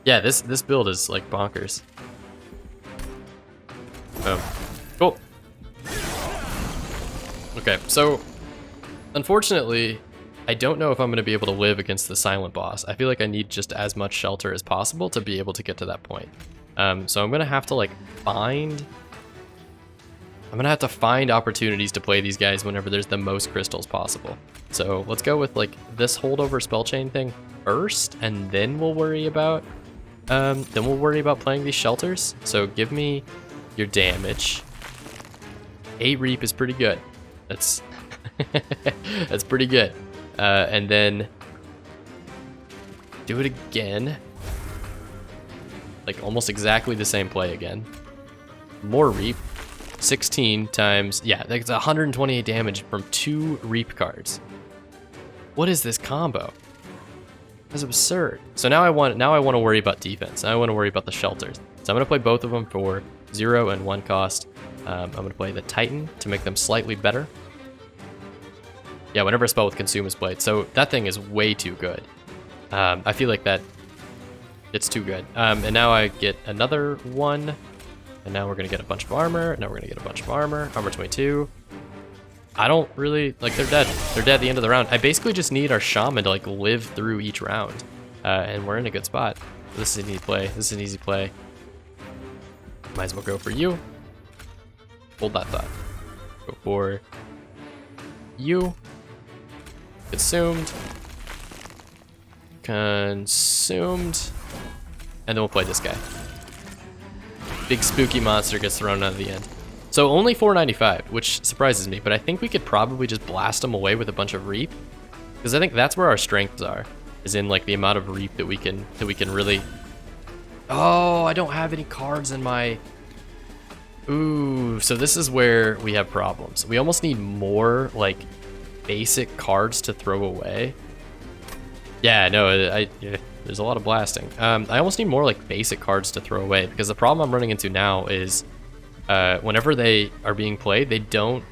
Yeah, this build is like bonkers. Cool. Okay, so unfortunately, I don't know if I'm going to be able to live against the silent boss. I feel like I need just as much shelter as possible to be able to get to that point. So I'm going to have to like find opportunities to play these guys whenever there's the most crystals possible. So let's go with like this holdover Spellchain thing first, and then we'll worry about playing these shelters. So give me your damage. 8 Reap is pretty good. That's that's pretty good. And then do it again. Like almost exactly the same play again. More Reap. 16 times, yeah, that's 128 damage from 2 Reap cards. What is this combo? That's absurd. So now I want to worry about defense. Now I want to worry about the shelters. So I'm going to play both of them for 0 and 1 cost. I'm going to play the Titan to make them slightly better. Yeah, whenever a spell with Consume is played. So that thing is way too good. I feel like that it's too good. And now I get another one. And now we're going to get a bunch of armor. Now we're going to get a bunch of armor. Armor 22. I don't really... Like, they're dead. They're dead at the end of the round. I basically just need our shaman to, like, live through each round. And we're in a good spot. This is an easy play. This is an easy play. Might as well go for you. Hold that thought. Go for you. Consumed. Consumed. And then we'll play this guy. Big spooky monster gets thrown out at the end. So only 495, which surprises me, but I think we could probably just blast them away with a bunch of Reap. Because I think that's where our strengths are, is in like the amount of Reap that we can really... Oh, I don't have any cards in my... Ooh, so this is where we have problems. We almost need more like basic cards to throw away. Yeah, no, there's a lot of blasting. I almost need more like basic cards to throw away because the problem I'm running into now is whenever they are being played, they don't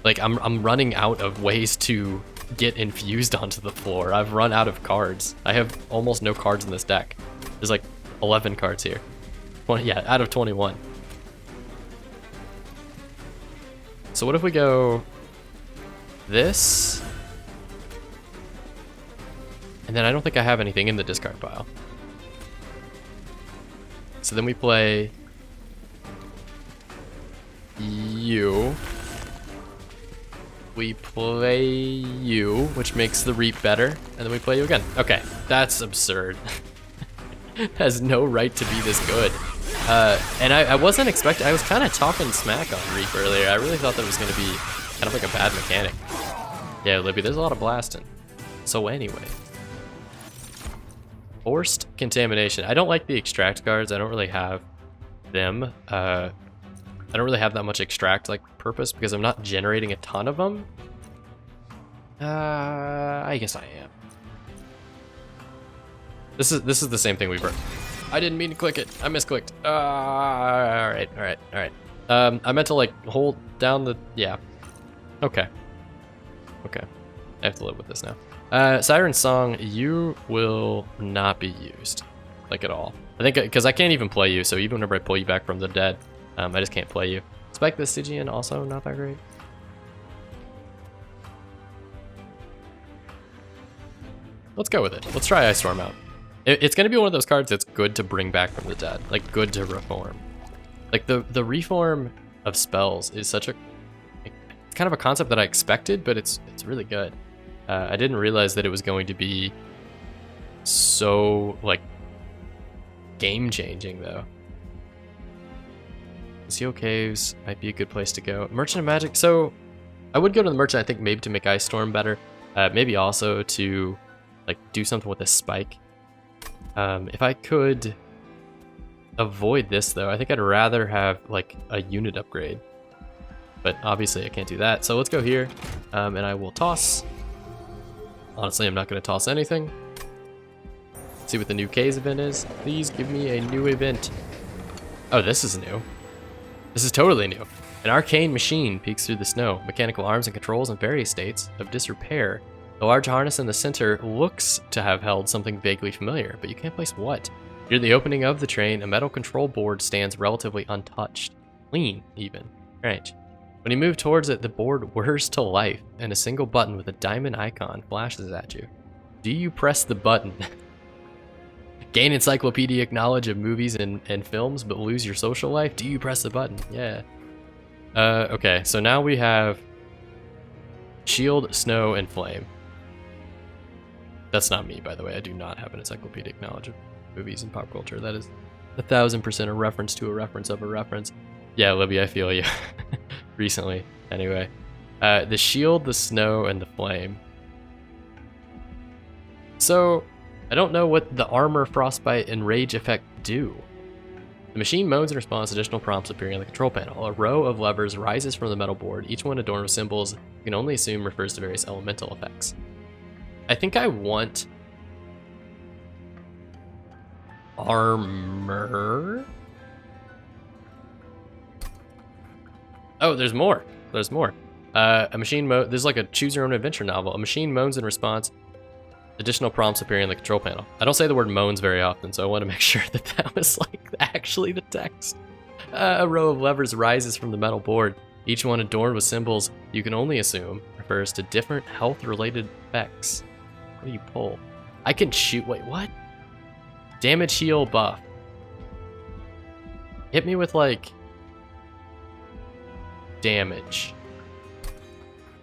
like I'm running out of ways to get infused onto the floor. I've run out of cards. I have almost no cards in this deck. There's like 11 cards here. 20, yeah, out of 21. So what if we go this? And then I don't think I have anything in the discard pile. So then we play you. We play you, which makes the Reap better, and then we play you again. Okay, that's absurd. Has no right to be this good. And I wasn't expecting, I was kind of talking smack on Reap earlier. I really thought that was going to be kind of like a bad mechanic. Yeah, Libby, there's a lot of blasting. So anyway. Forced Contamination. I don't like the extract cards. I don't really have them. I don't really have that much extract like purpose because I'm not generating a ton of them. I guess I am. This is the same thing we burned. I didn't mean to click it. I misclicked. All right. I meant to like hold down the, yeah. Okay. I have to live with this now. Siren Song, you will not be used, like at all. I think because I can't even play you, so even whenever I pull you back from the dead, I just can't play you. Spike the Stygian, also not that great. Let's go with it. Let's try Ice Storm out. It's going to be one of those cards that's good to bring back from the dead, like good to reform. Like the reform of spells is such a, it's kind of a concept that I expected, but it's really good. I didn't realize that it was going to be so like game changing though. Seal Caves might be a good place to go. Merchant of Magic. So I would go to the Merchant, I think, maybe to make Ice Storm better. Maybe also to like do something with a spike. If I could avoid this though, I think I'd rather have like a unit upgrade. But obviously I can't do that. So let's go here, and I will toss. Honestly, I'm not going to toss anything. See what the new K's event is. Please give me a new event. Oh, this is new. This is totally new. An arcane machine peeks through the snow. Mechanical arms and controls in various states of disrepair. The large harness in the center looks to have held something vaguely familiar, but you can't place what. Near the opening of the train, a metal control board stands relatively untouched. Clean, even. Strange. When you move towards it, the board whirs to life, and a single button with a diamond icon flashes at you. Do you press the button? Gain encyclopedic knowledge of movies and films, but lose your social life? Do you press the button? Yeah. Okay, so now we have Shield, Snow, and Flame. That's not me, by the way. I do not have an encyclopedic knowledge of movies and pop culture. That is 1000% a reference to a reference of a reference. Yeah, Libby, I feel you. Recently, anyway. The Shield, the Snow, and the Flame. So, I don't know what the Armor, Frostbite, and Rage effect do. The machine moans in response to additional prompts appearing on the control panel. A row of levers rises from the metal board, each one adorned with symbols you can only assume refers to various elemental effects. I think I want armor. Oh, there's more. There's more. A machine there's like a choose your own adventure novel. A machine moans in response. Additional prompts appearing on the control panel. I don't say the word moans very often, so I want to make sure that that was like actually the text. A row of levers rises from the metal board, each one adorned with symbols you can only assume refers to different health-related effects. What do you pull? I can shoot. Wait, what? Damage, heal, buff. Hit me with like damage.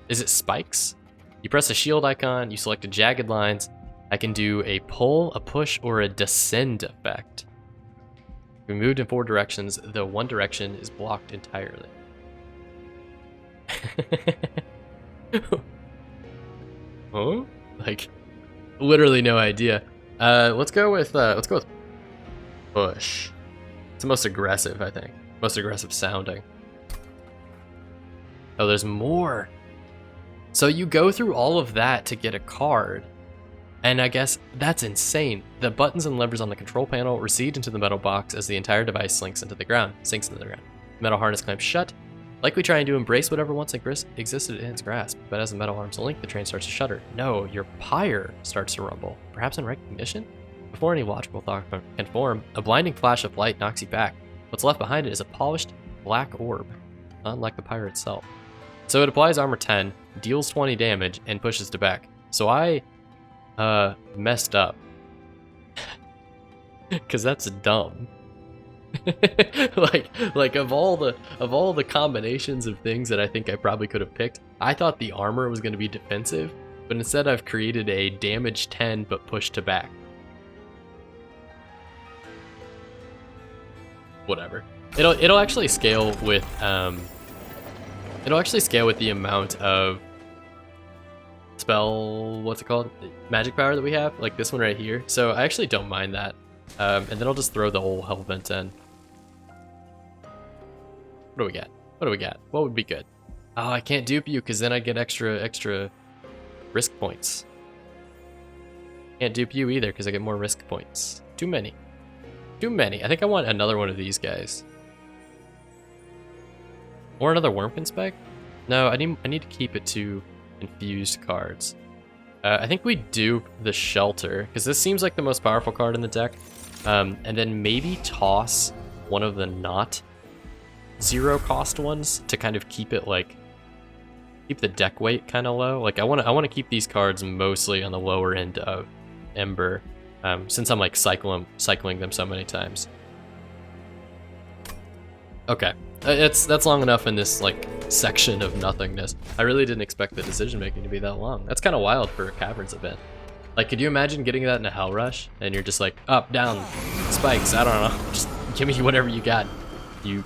Is it spikes? You press a shield icon, you select a jagged lines. I can do a pull, a push, or a descend effect. We moved in 4 directions, though one direction is blocked entirely. Huh? Like, literally no idea. Let's go with push. It's the most aggressive, I think. Most aggressive sounding. Oh, there's more. So you go through all of that to get a card, and I guess that's insane. The buttons and levers on the control panel recede into the metal box as the entire device sinks into the ground. The metal harness clamps shut, likely trying to embrace whatever once existed in its grasp. But as the metal arms link, the train starts to shudder. No, your pyre starts to rumble, perhaps in recognition? Before any logical thought can form, a blinding flash of light knocks you back. What's left behind it is a polished black orb, unlike the pyre itself. So it applies armor 10, deals 20 damage, and pushes to back. So I messed up. Cause that's dumb. like of all the combinations of things that I think I probably could have picked, I thought the armor was gonna be defensive, but instead I've created a damage 10 but push to back. Whatever. It'll actually scale with the amount of what's it called? Magic power that we have, like this one right here. So I actually don't mind that. And then I'll just throw the whole hell vent in. What do we got? What do we got? What would be good? Oh, I can't dupe you because then I get extra risk points. Can't dupe you either because I get more risk points. Too many. Too many. I think I want another one of these guys. Or another Wurmkin spec? No, I need to keep it to infused cards. I think we dupe the Shelter, because this seems like the most powerful card in the deck. And then maybe toss one of the not zero cost ones to kind of keep it like, keep the deck weight kind of low. Like I want to keep these cards mostly on the lower end of Ember, since I'm like cycling them so many times. Okay, that's long enough in this like section of nothingness. I really didn't expect the decision making to be that long. That's kind of wild for a Caverns event. Like, could you imagine getting that in a Hell Rush and you're just like up, down, spikes? I don't know. Just give me whatever you got. You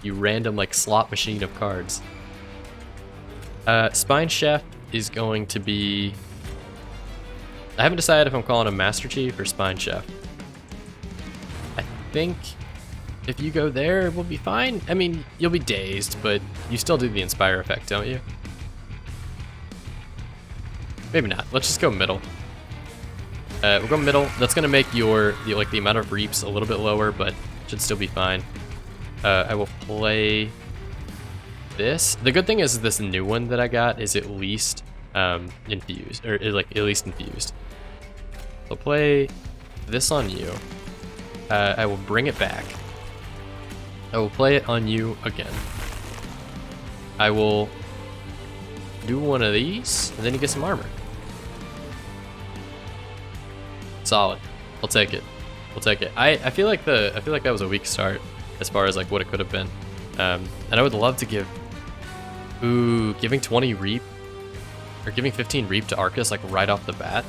random like slot machine of cards. Spine Chef is going to be. I haven't decided if I'm calling him Master Chief or Spine Chef. I think if you go there, we'll be fine. I mean, you'll be dazed, but you still do the Inspire effect, don't you? Maybe not. Let's just go middle. We'll go middle. That's gonna make the amount of reaps a little bit lower, but should still be fine. I will play this. The good thing is this new one that I got is at least infused, or like at least infused. I'll play this on you. I will bring it back. I will play it on you again. I will do one of these, and then you get some armor. Solid. I'll take it. We'll take it. I feel like that was a weak start as far as like what it could have been. And I would love to give giving 20 reap or giving 15 reap to Arcus like right off the bat.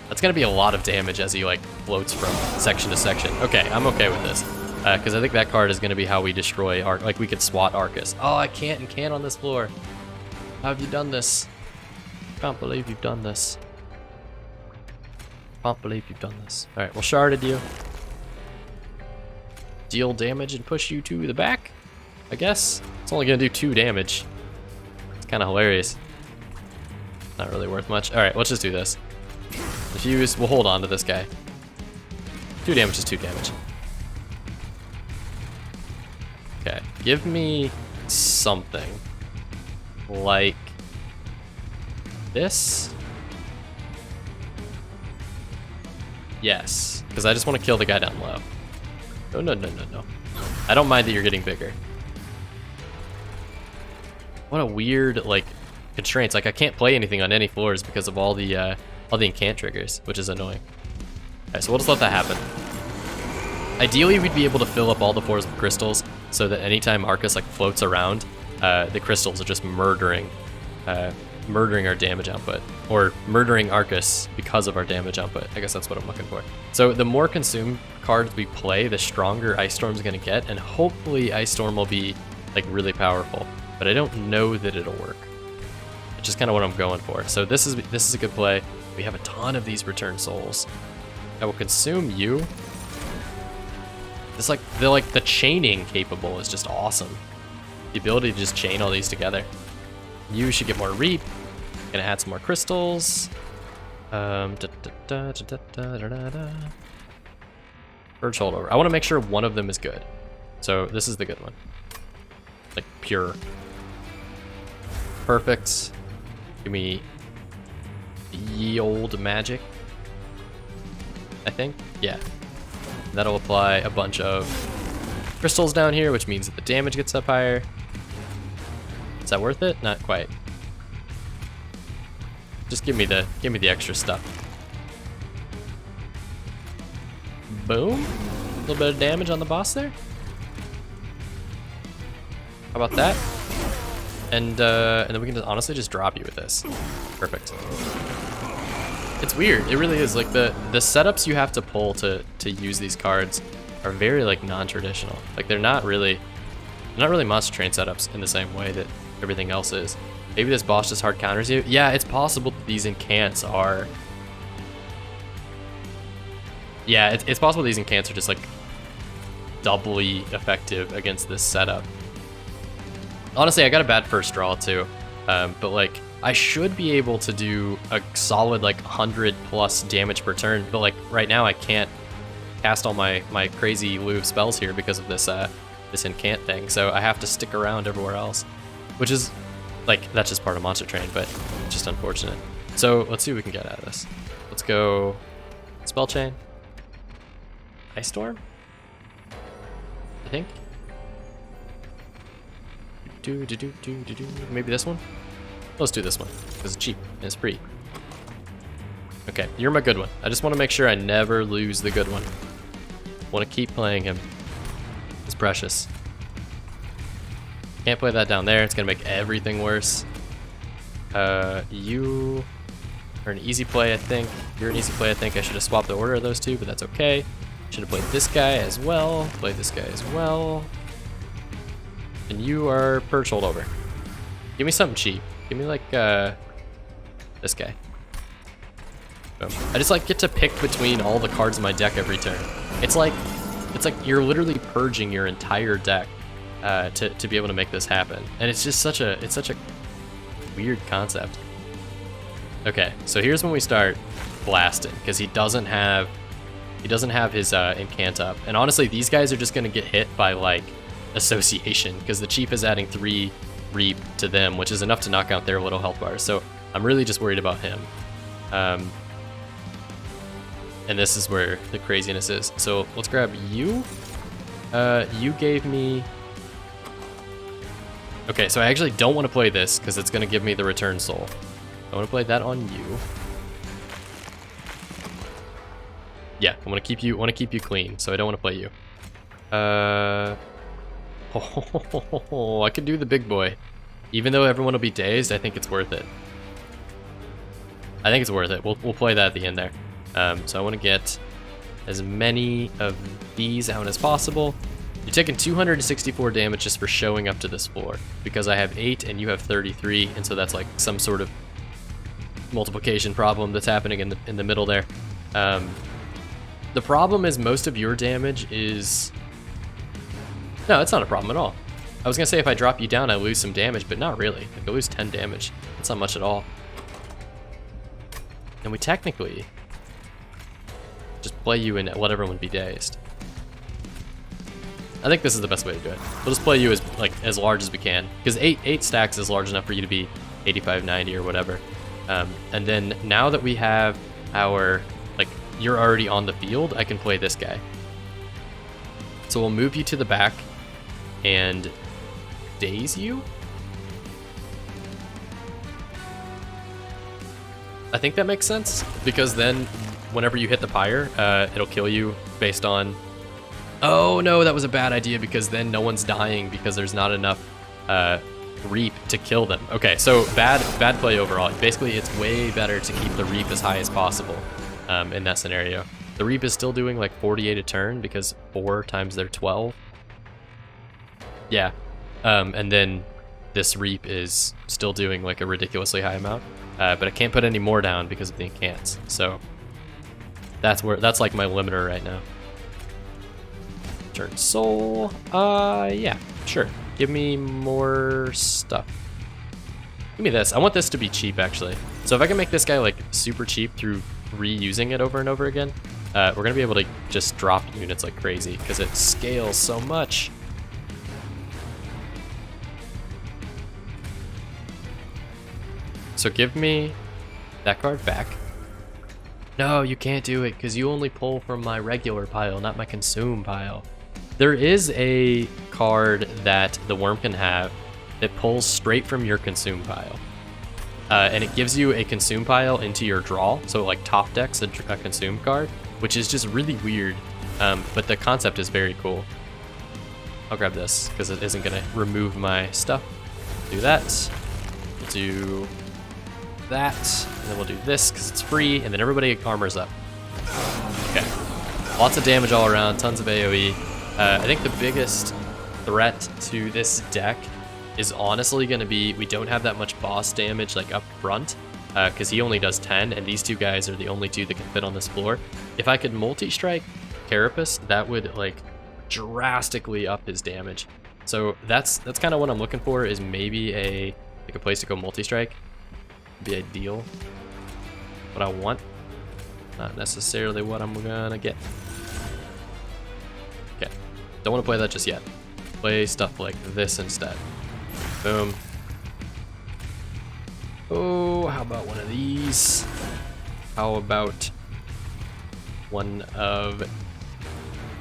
That's gonna be a lot of damage as he like floats from section to section. Okay, I'm okay with this. Because I think that card is gonna be how we destroy like we could swat Arcus. Oh, I can't and can't on this floor. How have you done this? Can't believe you've done this. Can't believe you've done this. Alright, we'll sharded you. Deal damage and push you to the back, I guess. It's only gonna do 2 damage. It's kinda hilarious. Not really worth much. Alright, let's just do this. Diffuse, we'll hold on to this guy. 2 damage is 2 damage. Okay, give me something like this. Yes, because I just want to kill the guy down low. No. I don't mind that you're getting bigger. What a weird, like, constraints. Like, I can't play anything on any floors because of all the incant triggers, which is annoying. Alright, so we'll just let that happen. Ideally, we'd be able to fill up all the floors with crystals so that anytime Arcus, like, floats around, the crystals are just murdering our damage output. Or murdering Arcus because of our damage output. I guess that's what I'm looking for. So the more consume cards we play, the stronger Ice Storm's gonna get, and hopefully Ice Storm will be like really powerful. But I don't know that it'll work. It's just kind of what I'm going for. So this is a good play. We have a ton of these return souls. I will consume you. It's like the chaining capable is just awesome. The ability to just chain all these together. You should get more reap. Gonna add some more crystals. Purge Holdover. I want to make sure one of them is good. So this is the good one. Like pure. Perfect. Give me ye old magic. I think. Yeah. That'll apply a bunch of crystals down here, which means that the damage gets up higher. Is that worth it? Not quite. Just give me the extra stuff. Boom. A little bit of damage on the boss there. How about that? And then we can just honestly just drop you with this. Perfect. It's weird. It really is. Like the setups you have to pull to use these cards are very like non-traditional. Like they're not really monster train setups in the same way that everything else is. Maybe this boss just hard counters you. Yeah, it's possible that these incants are. Yeah, it's possible these incants are just like doubly effective against this setup. Honestly, I got a bad first draw too, but like I should be able to do a solid like 100+ damage per turn, but like right now I can't cast all my crazy lieu of spells here because of this this incant thing, so I have to stick around everywhere else, which is like that's just part of Monster Train, but it's just unfortunate. So let's see what we can get out of this. Let's go Spellchain, Ice Storm, I think. Maybe this one? Let's do this one, because it's cheap and it's free. Okay, you're my good one. I just want to make sure I never lose the good one. I want to keep playing him. It's precious. Can't play that down there, it's going to make everything worse. You are an easy play, I think. You're an easy play, I think. I should have swapped the order of those two, but that's okay. Should have played this guy as well. Played this guy as well. And you are Purge Holdover. Give me something cheap. Give me like this guy. Boom. I just like get to pick between all the cards in my deck every turn. It's like you're literally purging your entire deck to be able to make this happen. And it's just such a weird concept. Okay, so here's when we start blasting, because he doesn't have his incant up. And honestly, these guys are just gonna get hit by like association, because the cheap is adding 3 reap to them, which is enough to knock out their little health bars. So I'm really just worried about him. And this is where the craziness is. So let's grab you. You gave me. Okay, so I actually don't want to play this because it's gonna give me the return soul. I want to play that on you. Yeah, I want to keep you clean, so I don't want to play you. I could do the big boy. Even though everyone will be dazed, I think it's worth it. I think it's worth it. We'll play that at the end there. So I want to get as many of these out as possible. You're taking 264 damage just for showing up to this floor, because I have 8 and you have 33, and so that's like some sort of multiplication problem that's happening in the middle there. The problem is most of your damage is... No, it's not a problem at all. I was gonna say if I drop you down, I lose some damage, but not really. Like I lose 10 damage. That's not much at all. And we technically just play you and let everyone be dazed. I think this is the best way to do it. We'll just play you as large as we can, because 8 stacks is large enough for you to be 85, 90 or whatever. And then now that we have our, like, you're already on the field, I can play this guy. So we'll move you to the back and daze you. I think that makes sense, because then whenever you hit the pyre, it'll kill you based on... Oh no, that was a bad idea, because then no one's dying because there's not enough reap to kill them. Okay, so bad play overall. Basically, it's way better to keep the reap as high as possible in that scenario. The reap is still doing like 48 a turn because 4 times their 12. Yeah, and then this reap is still doing like a ridiculously high amount, but I can't put any more down because of the incants. So that's like my limiter right now. Turn soul. Yeah, sure. Give me more stuff. Give me this. I want this to be cheap, actually. So if I can make this guy like super cheap through reusing it over and over again, we're gonna be able to just drop units like crazy because it scales so much. So give me that card back. No, you can't do it because you only pull from my regular pile, not my consume pile. There is a card that the Wurmkin have that pulls straight from your consume pile. and it gives you a consume pile into your draw, so it like top decks a consume card, which is just really weird, but the concept is very cool. I'll grab this because it isn't going to remove my stuff. Do that. We'll do that, and then we'll do this because it's free, and then everybody armors up. Okay. Lots of damage all around, tons of AoE. I think the biggest threat to this deck is honestly going to be we don't have that much boss damage like up front, because he only does 10, and these two guys are the only two that can fit on this floor. If I could multi-strike Carapace, that would like drastically up his damage. So that's kind of what I'm looking for, is maybe a place to go multi-strike. Be ideal. What I want, not necessarily what I'm gonna get. Okay, don't want to play that just yet. Play stuff like this instead. Boom. Oh, how about one of these? How about one of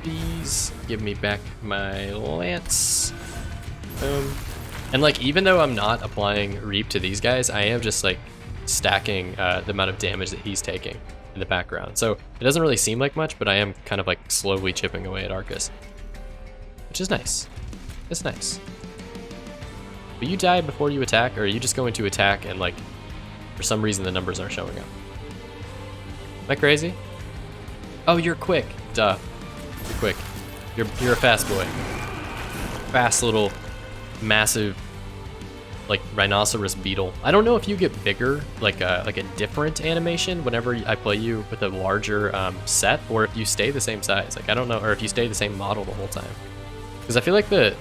these? Give me back my lance. Boom. And like, even though I'm not applying Reap to these guys, I am just like stacking the amount of damage that he's taking in the background. So it doesn't really seem like much, but I am kind of like slowly chipping away at Arcus, which is nice. It's nice. But you die before you attack, or are you just going to attack and like, for some reason the numbers aren't showing up? Am I crazy? Oh, you're quick. Duh. You're quick. You're a fast boy. Fast little massive like rhinoceros beetle. I don't know if you get bigger, like a different animation whenever I play you with a larger set, or if you stay the same size. Like, I don't know, or if you stay the same model the whole time. Because I feel like the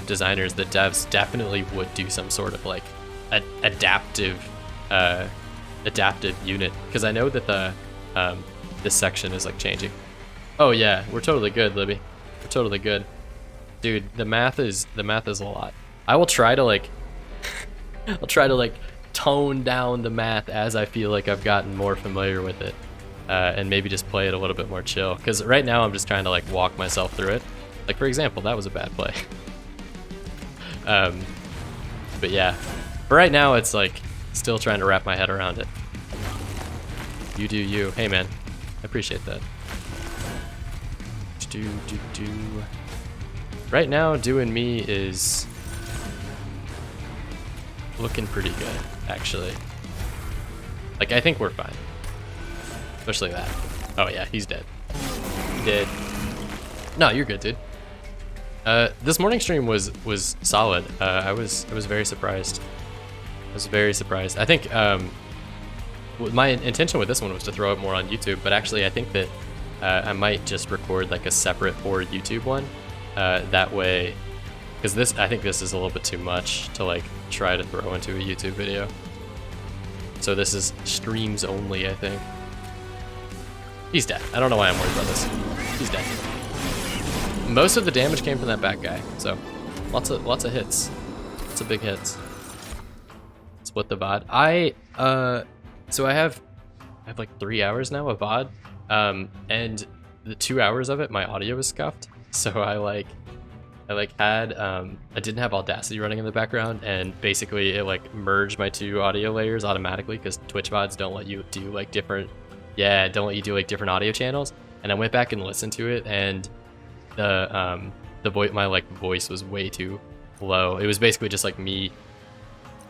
designers, the devs, definitely would do some sort of like adaptive unit. Because I know that the this section is like changing. Oh yeah, we're totally good, Libby. We're totally good. Dude, the math is a lot. I will try to like tone down the math as I feel like I've gotten more familiar with it, and maybe just play it a little bit more chill. Because right now I'm just trying to like walk myself through it. Like, for example, that was a bad play. But yeah, for right now it's like still trying to wrap my head around it. You do you. Hey man, I appreciate that. Right now, doing me is looking pretty good, actually. Like, I think we're fine. Especially that. Oh yeah, he's dead. He dead. No, you're good, dude. This morning stream was solid. I was very surprised. I was very surprised. I think my intention with this one was to throw it more on YouTube, but actually I think that I might just record like a separate for YouTube one. That way, because I think this is a little bit too much to like try to throw into a YouTube video. So this is streams only, I think. He's dead. I don't know why I'm worried about this. He's dead. Most of the damage came from that back guy, so lots of hits, lots of big hits. Split the VOD. So I have like 3 hours now of VOD, and the 2 hours of it, my audio is scuffed. So I didn't have Audacity running in the background, and basically it like merged my two audio layers automatically, because Twitch VODs don't let you do like different audio channels. And I went back and listened to it, and my voice was way too low. It was basically just like me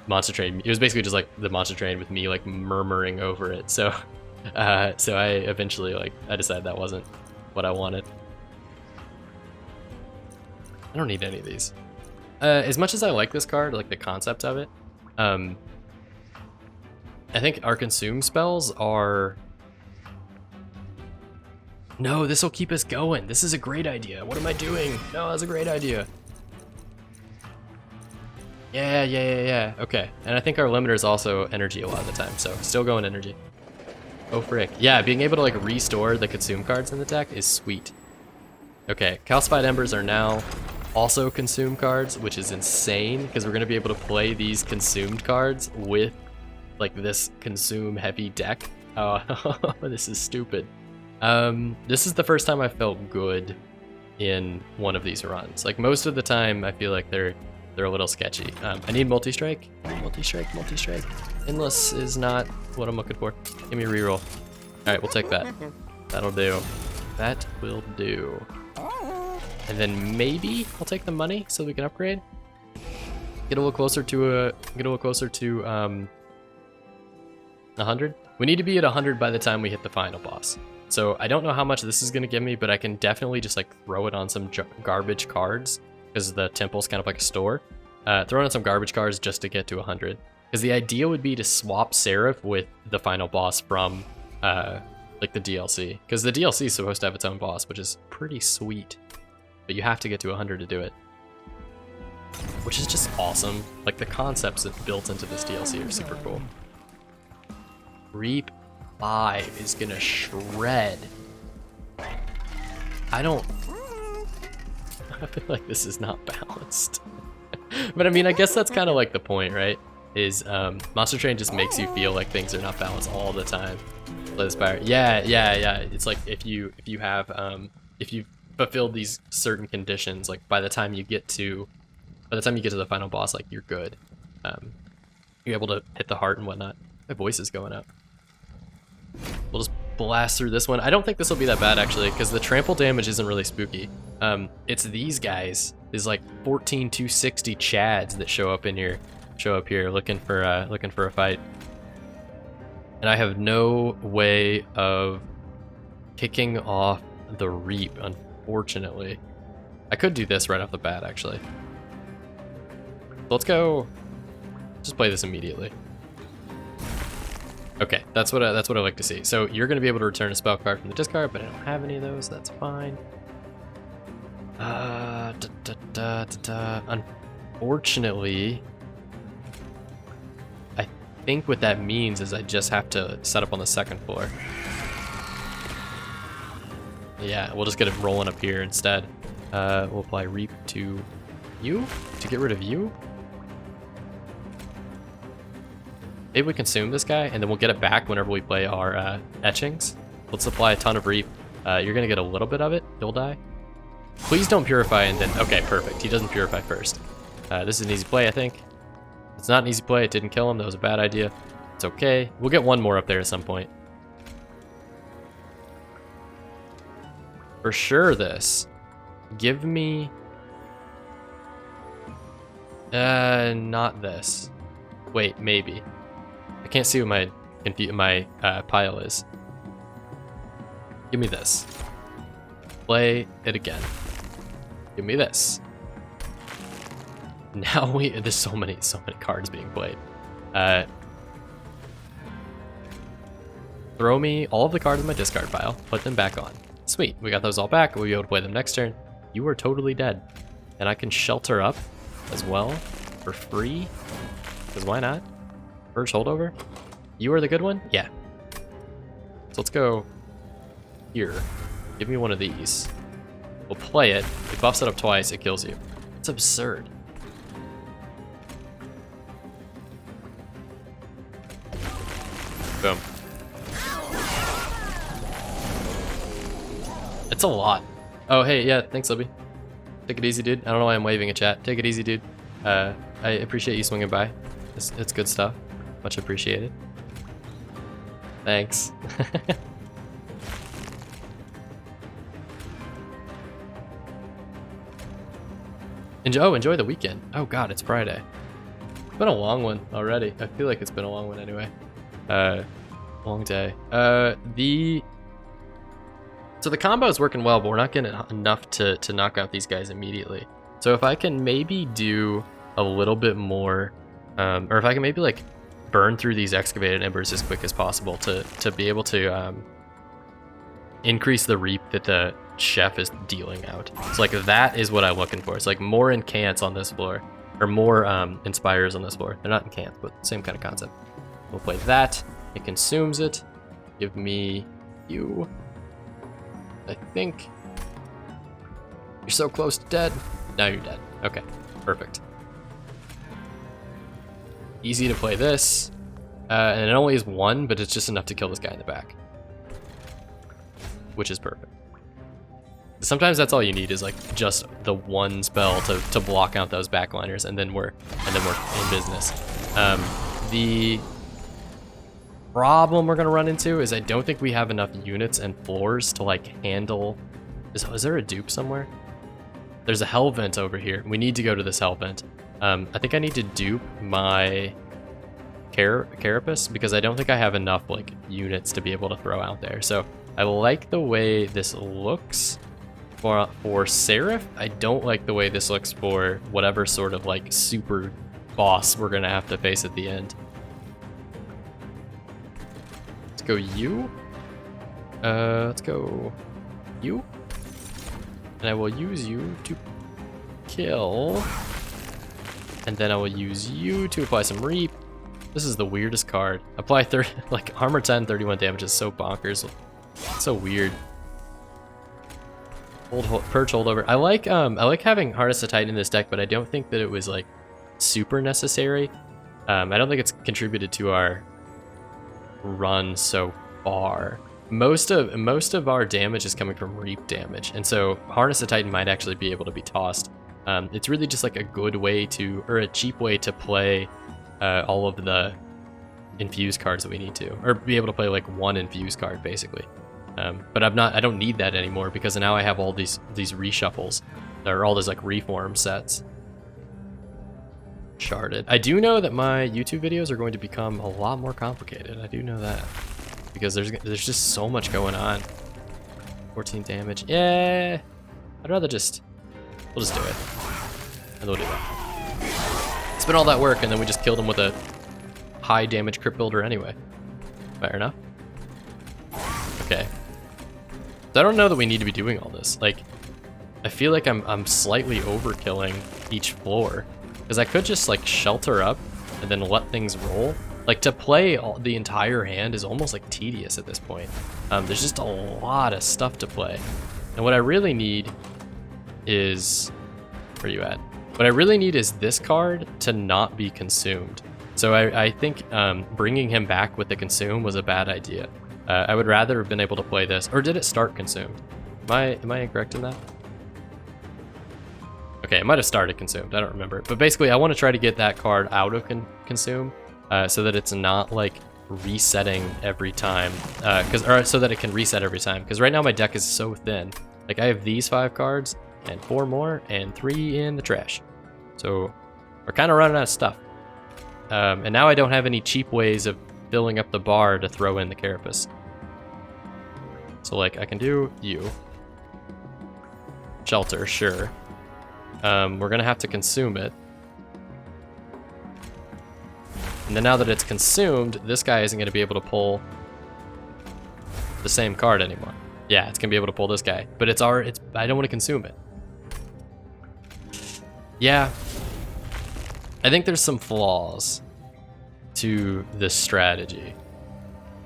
Monster Train. It was basically just like the Monster Train with me like murmuring over it. So I eventually I decided that wasn't what I wanted. I don't need any of these. As much as I like this card, like the concept of it, I think our consume spells are... No, this will keep us going. This is a great idea. What am I doing? No, that's a great idea. Yeah. Okay, and I think our limiter is also energy a lot of the time, so still going energy. Oh frick. Yeah, being able to like restore the consume cards in the deck is sweet. Okay, calcified embers are now also consume cards, which is insane, because we're going to be able to play these consumed cards with like this consume heavy deck. Oh, this is stupid. This is the first time I felt good in one of these runs. Like most of the time I feel like they're they're a little sketchy. I need multi-strike. Multi-strike, multi-strike. Endless is not what I'm looking for. Give me a reroll. All right, we'll take that. That'll do. That will do. And then maybe I'll take the money so we can upgrade. Get a little closer to 100. We need to be at 100 by the time we hit the final boss. So I don't know how much this is gonna give me, but I can definitely just like throw it on some garbage cards because the temple's kind of like a store. Throw it on some garbage cards just to get to 100. Because the idea would be to swap Seraph with the final boss from like the DLC. Because the DLC is supposed to have its own boss, which is pretty sweet. But you have to get to 100 to do it. Which is just awesome. Like the concepts that built into this DLC are super cool. Reap 5 is gonna shred. I feel like this is not balanced. But I mean, I guess that's kind of like the point, right? Is Monster Train just makes you feel like things are not balanced all the time. Yeah. It's like if you fulfilled these certain conditions, like by the time you get to the final boss, like you're good. You're able to hit the heart and whatnot. My voice is going up. We'll just blast through this one. I don't think this will be that bad actually, because the trample damage isn't really spooky. It's these guys, these like 14-260 chads that show up here looking for a fight. And I have no way of kicking off the Reap, unfortunately. I could do this right off the bat actually. Let's go. Just play this immediately. Okay, that's what I like to see. So you're gonna be able to return a spell card from the discard, but I don't have any of those. That's fine. Unfortunately, I think what that means is I just have to set up on the second floor. Yeah, we'll just get it rolling up here instead. We'll apply Reap to you to get rid of you. Maybe we consume this guy, and then we'll get it back whenever we play our etchings. Let's apply a ton of Reap. You're gonna get a little bit of it. He'll die. Please don't purify and then... Okay, perfect. He doesn't purify first. This is an easy play, I think. It's not an easy play. It didn't kill him. That was a bad idea. It's okay. We'll get one more up there at some point. For sure, this. Give me... not this. Wait, maybe. I can't see what my pile is. Give me this. Play it again. Give me this. Now there's so many cards being played. Throw me all of the cards in my discard pile. Put them back on. Sweet, we got those all back. We'll be able to play them next turn. You are totally dead, and I can shelter up as well for free. Because why not? First holdover. You are the good one? Yeah. So let's go here. Give me one of these. We'll play it. It buffs it up twice. It kills you. It's absurd. Boom. It's a lot. Oh, hey, yeah, thanks, Libby. Take it easy, dude. I don't know why I'm waving at chat. Take it easy, dude. I appreciate you swinging by. It's good stuff. Much appreciated. Thanks. Enjoy the weekend. Oh god, it's Friday. It's been a long one already. I feel like it's been a long one anyway. Long day. So the combo is working well, but we're not getting enough to knock out these guys immediately. So if I can maybe do a little bit more, or if I can maybe like burn through these excavated embers as quick as possible to be able to increase the reap that the chef is dealing out. So like that is what I'm looking for. It's like more incants on this floor, or more inspires on this floor. They're not incants, but same kind of concept. We'll play that. It consumes it. Give me you. I think you're so close to dead. Now you're dead. Okay, perfect. Easy to play this, and it only is one, but it's just enough to kill this guy in the back, which is perfect. Sometimes that's all you need is like just the one spell to block out those backliners, and then we're in business. The problem we're gonna run into is I don't think we have enough units and floors to like handle. Is there a dupe somewhere? There's a hell vent over here. We need to go to this hell vent. I think I need to dupe my carapace because I don't think I have enough like units to be able to throw out there. So I like the way this looks for Seraph. I don't like the way this looks for whatever sort of like super boss we're gonna have to face at the end. Let's go you. Let's go you. And I will use you to kill. And then I will use you to apply some reap. This is the weirdest card. Apply 30, like armor 10, 31 damage is so bonkers. It's so weird. Purge holdover. I like having Harness the Titan in this deck, but I don't think that it was like super necessary. I don't think it's contributed to our run so far. Most of our damage is coming from reap damage, and so Harness the Titan might actually be able to be tossed. It's really just like a good way to, or a cheap way to play all of the infuse cards that we need to, or be able to play like one infuse card basically. But I don't need that anymore because now I have all these reshuffles. There are all these like reform sets. Sharded. I do know that my YouTube videos are going to become a lot more complicated. I do know that because there's just so much going on. 14 damage. Yeah. I'd rather we'll just do it. And we'll do that. Spend all that work and then we just killed him with a high damage crypt builder anyway. Fair enough. Okay. So I don't know that we need to be doing all this. Like, I feel like I'm slightly overkilling each floor because I could just like shelter up and then let things roll. Like to play the entire hand is almost like tedious at this point. There's just a lot of stuff to play. And what I really need is, where are you at? What I really need is this card to not be consumed. So I think bringing him back with the consume was a bad idea. I would rather have been able to play this, or did it start consumed? Am I incorrect in that? Okay, it might have started consumed, I don't remember. But basically I want to try to get that card out of consume so that it's not like resetting every time, or so that it can reset every time. Because right now my deck is so thin. Like I have these 5 cards and 4 more and 3 in the trash. So we're kind of running out of stuff. And now I don't have any cheap ways of filling up the bar to throw in the carapace. So like I can do you. Shelter, sure. We're gonna have to consume it. And then now that it's consumed, this guy isn't gonna be able to pull the same card anymore. Yeah, it's gonna be able to pull this guy, but I don't want to consume it. Yeah. I think there's some flaws to this strategy.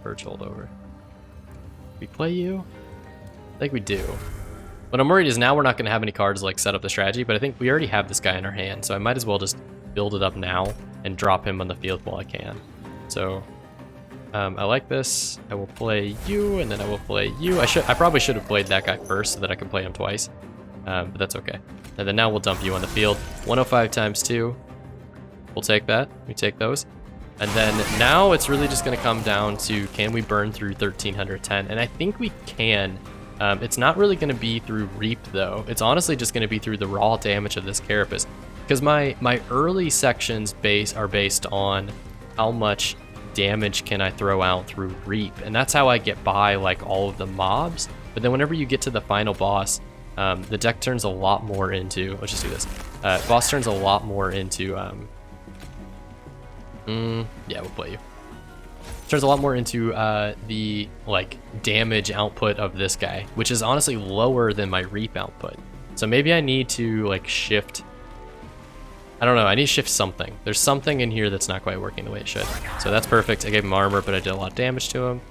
Purge holdover. We play you? I think we do. What I'm worried is now we're not going to have any cards like set up the strategy, but I think we already have this guy in our hand, so I might as well just build it up now and drop him on the field while I can. So I like this. I will play you, and then I will play you. I probably should have played that guy first so that I can play him twice, but that's okay. And then now we'll dump you on the field. 105 times 2. We'll take that. We take those. And then now it's really just going to come down to, can we burn through 1310? And I think we can. It's not really going to be through reap though. It's honestly just going to be through the raw damage of this carapace. Because my early sections are based on how much damage can I throw out through reap. And that's how I get by like all of the mobs. But then whenever you get to the final boss, the deck turns a lot more into, let's just do this. Boss turns a lot more into, yeah, we'll play you. Turns a lot more into the like damage output of this guy, which is honestly lower than my reap output. So maybe I need to like shift. I don't know. I need to shift something. There's something in here that's not quite working the way it should. So that's perfect. I gave him armor, but I did a lot of damage to him.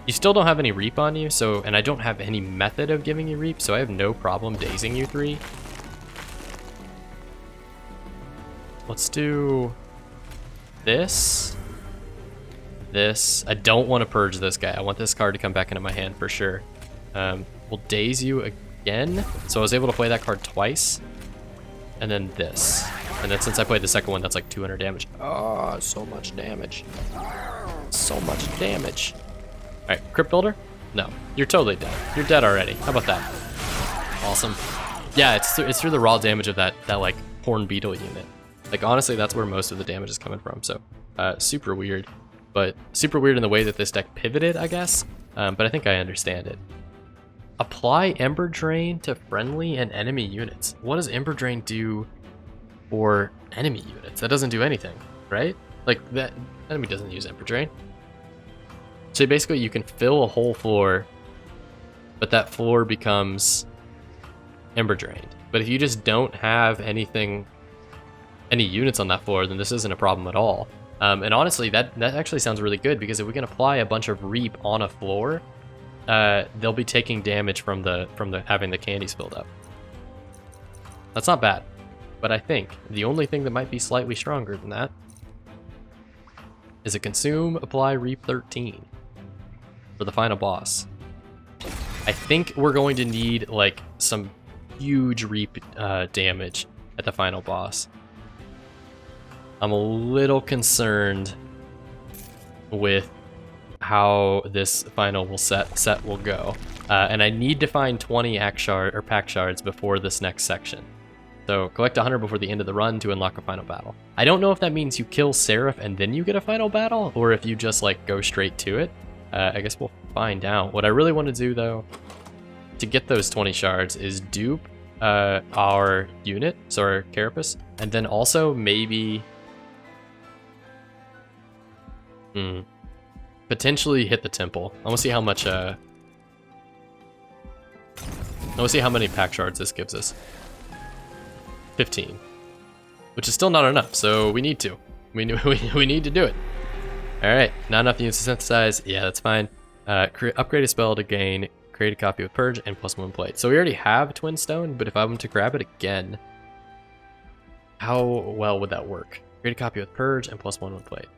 You still don't have any reap on you, so, and I don't have any method of giving you reap, so I have no problem dazing you 3. Let's do this. I don't want to purge this guy. I want this card to come back into my hand for sure. We'll daze you again. So I was able to play that card twice. And then this. And then since I played the second one, that's like 200 damage. Oh, so much damage. So much damage. Alright, Crypt Builder? No, you're totally dead. You're dead already. How about that? Awesome. Yeah, it's through the raw damage of that like Horn Beetle unit. Like honestly, that's where most of the damage is coming from. So super weird, but super weird in the way that this deck pivoted, I guess. But I think I understand it. Apply Ember Drain to friendly and enemy units. What does Ember Drain do for enemy units? That doesn't do anything, right? Like that enemy doesn't use Ember Drain. So basically you can fill a whole floor, but that floor becomes Ember Drained. But if you just don't have any units on that floor, then this isn't a problem at all. And honestly, that actually sounds really good, because if we can apply a bunch of Reap on a floor, they'll be taking damage from having the candies filled up. That's not bad. But I think the only thing that might be slightly stronger than that is a Consume, Apply, Reap 13 for the final boss. I think we're going to need like some huge Reap damage at the final boss. I'm a little concerned with how this final set will go. And I need to find 20 pack shards before this next section. So collect 100 before the end of the run to unlock a final battle. I don't know if that means you kill Seraph and then you get a final battle, or if you just like go straight to it. I guess we'll find out. What I really want to do though, to get those 20 shards, is dupe our unit, so our Carapace, and then also maybe potentially hit the temple. I want to see how much I want to see how many pack shards this gives us. 15, which is still not enough, so we need to. We need to do it. All right, not enough units to synthesize. Yeah, that's fine. Upgrade a spell to gain create a copy with Purge and +1 plate. So we already have Twin Stone, but if I want to grab it again, how well would that work? Create a copy with Purge and +1 plate.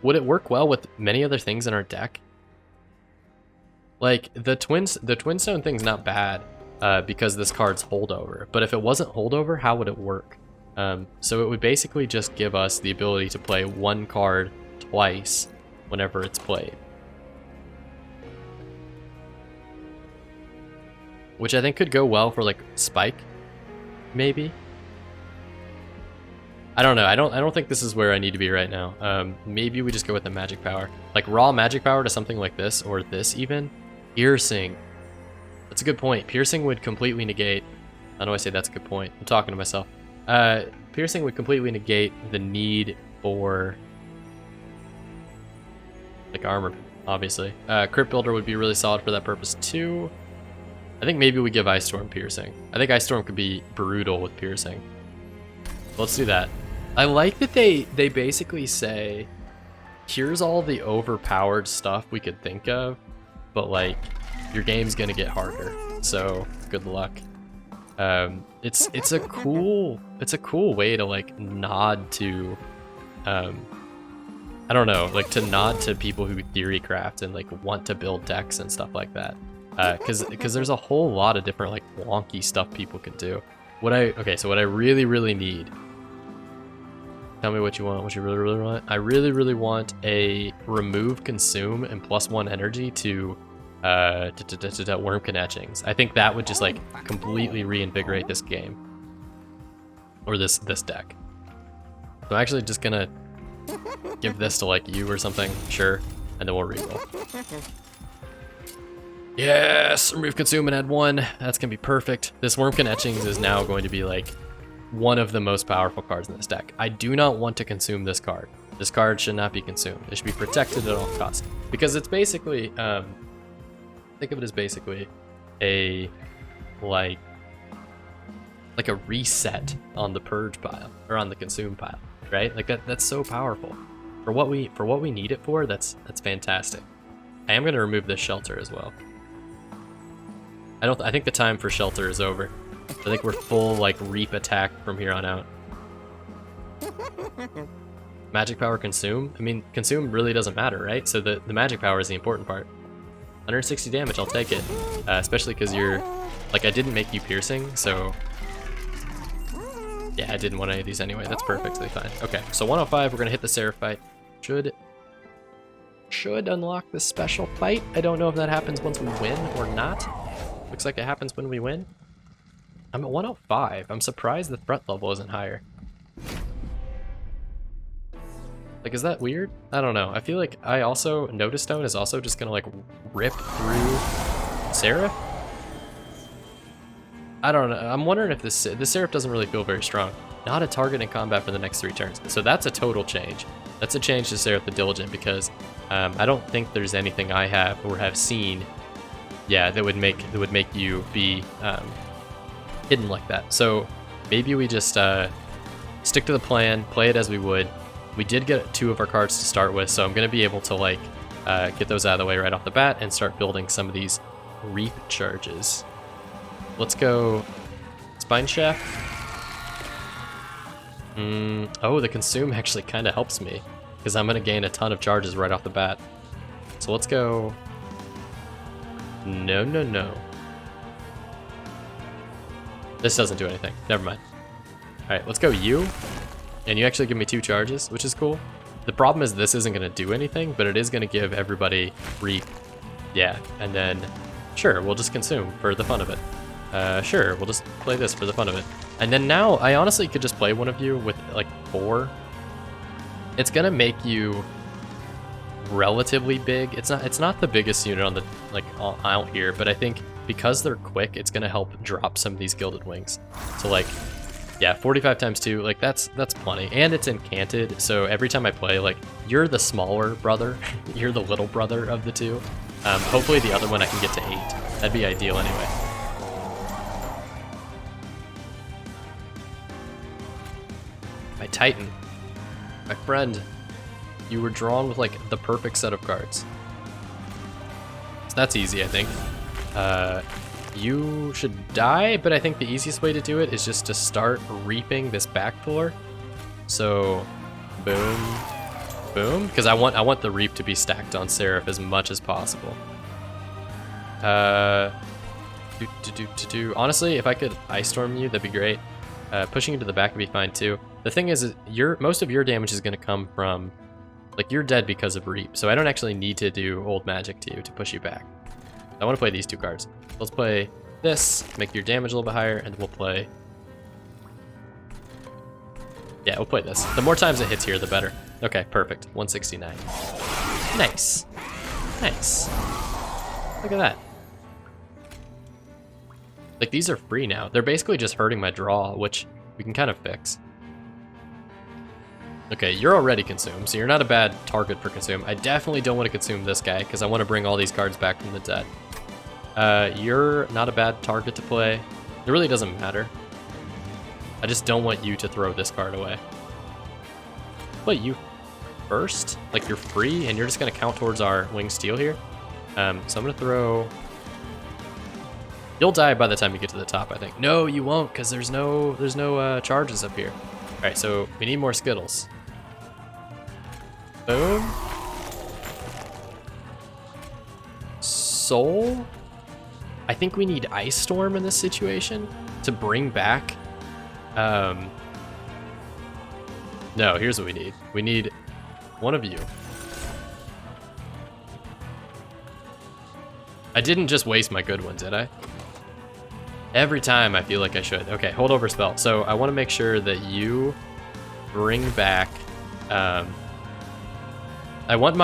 Would it work well with many other things in our deck? Like the Twin Stone thing's not bad because this card's Holdover. But if it wasn't Holdover, how would it work? So it would basically just give us the ability to play one card twice whenever it's played. Which I think could go well for like Spike, maybe. I don't know. I don't think this is where I need to be right now. Maybe we just go with the magic power, like raw magic power to something like this, or this even. Piercing. That's a good point. Piercing would completely negate. How do I say that's a good point? I'm talking to myself. Piercing would completely negate the need for like armor, obviously. Crypt Builder would be really solid for that purpose too. I think maybe we give Ice Storm Piercing. I think Ice Storm could be brutal with Piercing. Let's do that. I like that they basically say, here's all the overpowered stuff we could think of, but like your game's gonna get harder, so good luck. It's a cool way to like nod to I don't know, like to nod to people who theory craft and like want to build decks and stuff like that. Because there's a whole lot of different like wonky stuff people can do. So what I really need. Tell me what you want, what you really want. I really want a remove, consume, and +1 energy to Wurmkin etchings. I think that would just like completely reinvigorate this game. Or this deck. So I'm actually just gonna give this to like you or something, sure, and then we'll reroll. Yes, remove, consume, and add 1. That's gonna be perfect. This Wurmkin etchings is now going to be like one of the most powerful cards in this deck. I do not want to consume this card. This card should not be consumed. It should be protected at all costs. Because it's basically, think of it as basically a, like a reset on the purge pile, or on the consume pile, right? Like that's so powerful. For what we need it for, that's fantastic. I am gonna remove this shelter as well. I think the time for shelter is over. I think we're full like reap attack from here on out. Magic power consume? I mean, consume really doesn't matter, right? So the magic power is the important part. 160 damage, I'll take it. Especially because you're... Like, I didn't make you piercing, so... Yeah, I didn't want any of these anyway. That's perfectly fine. Okay, so 105, we're going to hit the Seraph fight. Should unlock the special fight. I don't know if that happens once we win or not. Looks like it happens when we win. I'm at 105. I'm surprised the threat level isn't higher. Like, is that weird? I don't know. I feel like Notice Stone is also just gonna like rip through Seraph. I don't know. I'm wondering if this Seraph doesn't really feel very strong. Not a target in combat for the next 3 turns. So that's a total change. That's a change to Seraph the Diligent because I don't think there's anything I have or have seen, yeah, that would make you be hidden like that. So maybe we just stick to the plan, play it as we would. We did get 2 of our cards to start with, so I'm gonna be able to like get those out of the way right off the bat and start building some of these reap charges. Let's go Spine Shaft. Oh, the consume actually kind of helps me because I'm going to gain a ton of charges right off the bat. So let's go... No. This doesn't do anything. Never mind. Alright, let's go you. And you actually give me 2 charges, which is cool. The problem is this isn't going to do anything, but it is going to give everybody reap. Yeah, and then... Sure, we'll just consume for the fun of it. Sure, we'll just play this for the fun of it. And then now, I honestly could just play one of you with, like, 4. It's gonna make you relatively big. It's not the biggest unit on the, like, out here, but I think because they're quick, it's gonna help drop some of these Gilded Wings. So, like, yeah, 45 times 2, like, that's plenty. And it's incanted, so every time I play, like, you're the smaller brother. You're the little brother of the 2. Hopefully the other one I can get to 8. That'd be ideal anyway. My Titan, my friend, you were drawn with like the perfect set of cards. So that's easy, I think. You should die, but I think the easiest way to do it is just to start reaping this back floor. So, boom, boom, because I want the reap to be stacked on Seraph as much as possible. Honestly, if I could Ice Storm you, that'd be great. Pushing you to the back would be fine too. The thing is most of your damage is going to come from, like, you're dead because of Reap, so I don't actually need to do Old Magic to you to push you back. I want to play these 2 cards. Let's play this, make your damage a little bit higher, and then we'll play... Yeah, we'll play this. The more times it hits here, the better. Okay, perfect. 169. Nice. Nice. Look at that. Like, these are free now. They're basically just hurting my draw, which we can kind of fix. Okay, you're already consumed, so you're not a bad target for consume. I definitely don't want to consume this guy, because I want to bring all these cards back from the dead. You're not a bad target to play. It really doesn't matter. I just don't want you to throw this card away. Play you first. Like, you're free, and you're just going to count towards our Wing Steel here. So I'm going to throw... You'll die by the time you get to the top, I think. No, you won't, because there's no charges up here. All right, so we need more Skittles. Boom. Soul. I think we need Ice Storm in this situation to bring back. No, here's what we need. We need one of you. I didn't just waste my good one, did I? Every time I feel like I should. Okay, Holdover spell. So I want to make sure that you bring back... I want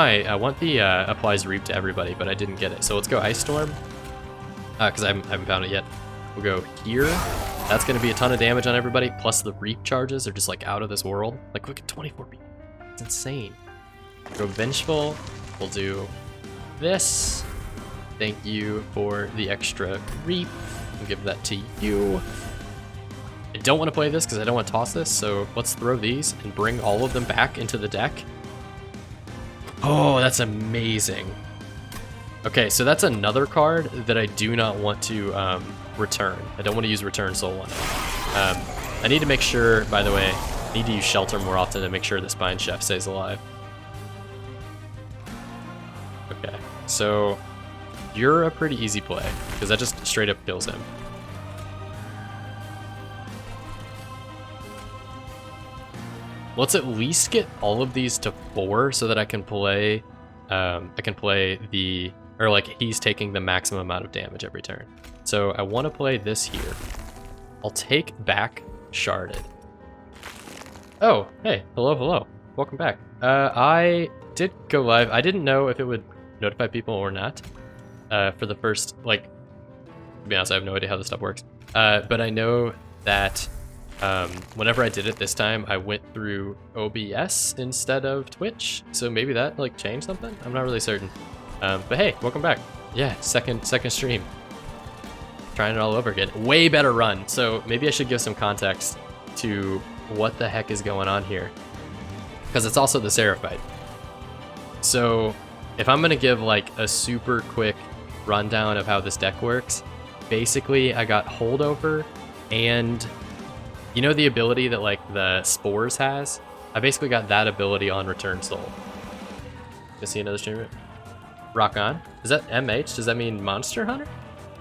the applies Reap to everybody, but I didn't get it. So let's go Ice Storm, because I haven't found it yet. We'll go here. That's going to be a ton of damage on everybody, plus the Reap charges are just like out of this world. Like, look at 24 people. It's insane. Go Vengeful. We'll do this. Thank you for the extra Reap. I'll give that to you. I don't want to play this because I don't want to toss this, so let's throw these and bring all of them back into the deck. Oh, that's amazing. Okay, so that's another card that I do not want to return. I don't want to use Return Soul on it. I need to make sure, by the way, Need to use shelter more often to make sure the spine chef stays alive. Okay, so you're a pretty easy play, because that just straight up kills him. Let's at least get all of these to 4 so that I can play the, or like he's taking the maximum amount of damage every turn. So I want to play this here. I'll take back Sharded. Oh, hey, hello. Welcome back. I did go live. I didn't know if it would notify people or not for the first, like, to be honest, I have no idea how this stuff works. But I know that whenever I did it this time, I went through OBS instead of Twitch. So maybe that like changed something? I'm not really certain. But hey, welcome back. Yeah, second stream. Trying it all over again. Way better run. So maybe I should give some context to what the heck is going on here, because it's also the Seraph fight. So if I'm gonna give like a super quick rundown of how this deck works, basically I got Holdover, and you know the ability that like the Spores has? I basically got that ability on Return Soul. You see another streamer? Rock on. Is that MH? Does that mean Monster Hunter?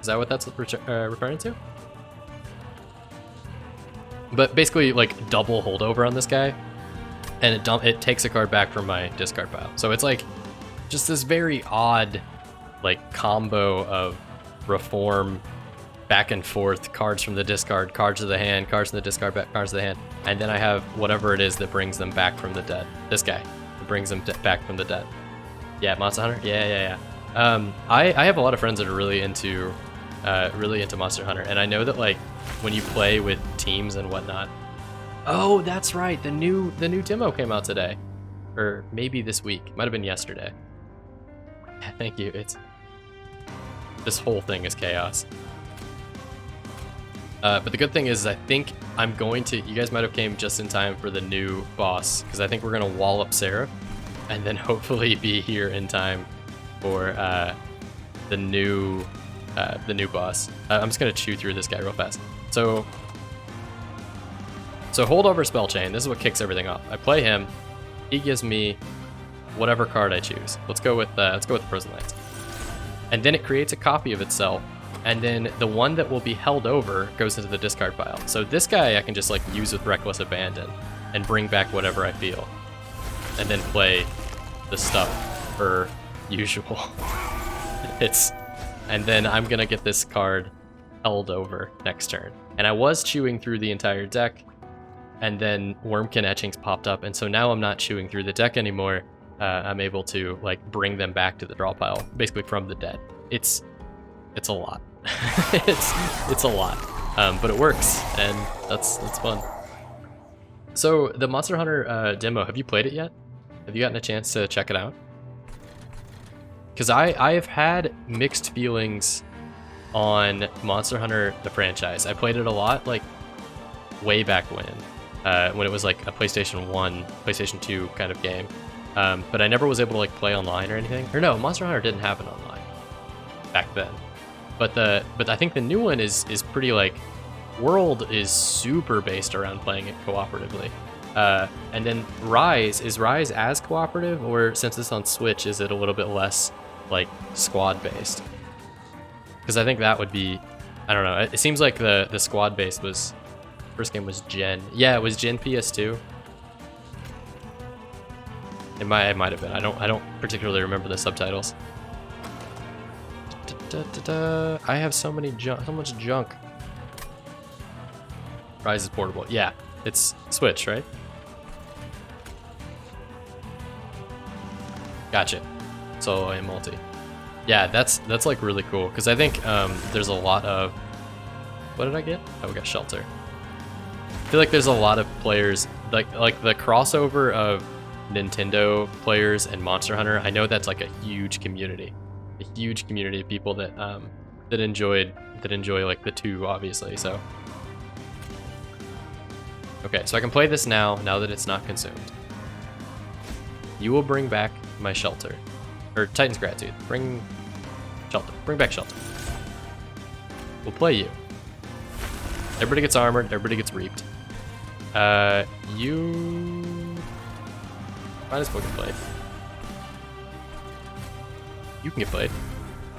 Is that what that's referring to? But basically, like, double Holdover on this guy, and it takes a card back from my discard pile. So it's like just this very odd, like, combo of reform, back and forth, cards from the discard, cards to the hand, cards from the discard, back, cards to the hand, and then I have whatever it is that brings them back from the dead. This guy that brings them back from the dead. Yeah, Monster Hunter. Yeah. I have a lot of friends that are really into Monster Hunter, and I know that like when you play with teams and whatnot. Oh, that's right. The new demo came out today, or maybe this week. Might have been yesterday. Yeah, thank you. This whole thing is chaos. But the good thing is, I think I'm going to. You guys might have came just in time for the new boss, because I think we're gonna wall up Seraph, and then hopefully be here in time for the new boss. I'm just gonna chew through this guy real fast. So Holdover Spellchain. This is what kicks everything off. I play him. He gives me whatever card I choose. Let's go with the Frozen Lands. And then it creates a copy of itself. And then the one that will be held over goes into the discard pile. So this guy I can just like use with Reckless Abandon and bring back whatever I feel, and then play the stuff per usual. And then I'm gonna get this card held over next turn. And I was chewing through the entire deck, and then Wurmkin Etchings popped up, and so now I'm not chewing through the deck anymore. I'm able to like bring them back to the draw pile, basically from the dead. It's a lot. it's a lot, but it works, and that's fun. So the Monster Hunter demo, have you played it yet? Have you gotten a chance to check it out? Because I have had mixed feelings on Monster Hunter the franchise. I played it a lot, like way back when it was like a PlayStation 1, PlayStation 2 kind of game. But I never was able to like play online or anything. Or no, Monster Hunter didn't have it online back then. But I think the new one is pretty like, World is super based around playing it cooperatively. And then Rise, is Rise as cooperative, or since it's on Switch, is it a little bit less like squad based? Because I think that would be, I don't know. It seems like the squad based was, first game was Gen. Yeah, it was Gen PS2. It might have been. I don't particularly remember the subtitles. I have so much junk. Rise is portable. Yeah, it's Switch, right? Gotcha. Solo and multi. Yeah, that's like really cool, because I think there's a lot of, what did I get? Oh, we got Shelter. I feel like there's a lot of players, like the crossover of Nintendo players and Monster Hunter. I know that's like a huge community of people that enjoy like the two, obviously. So okay, so I can play this now that it's not consumed. You will bring back my Shelter, or Titan's Gratitude. Bring back Shelter. We'll play you. Everybody gets armored, everybody gets reaped. You might as well get played. You can get played.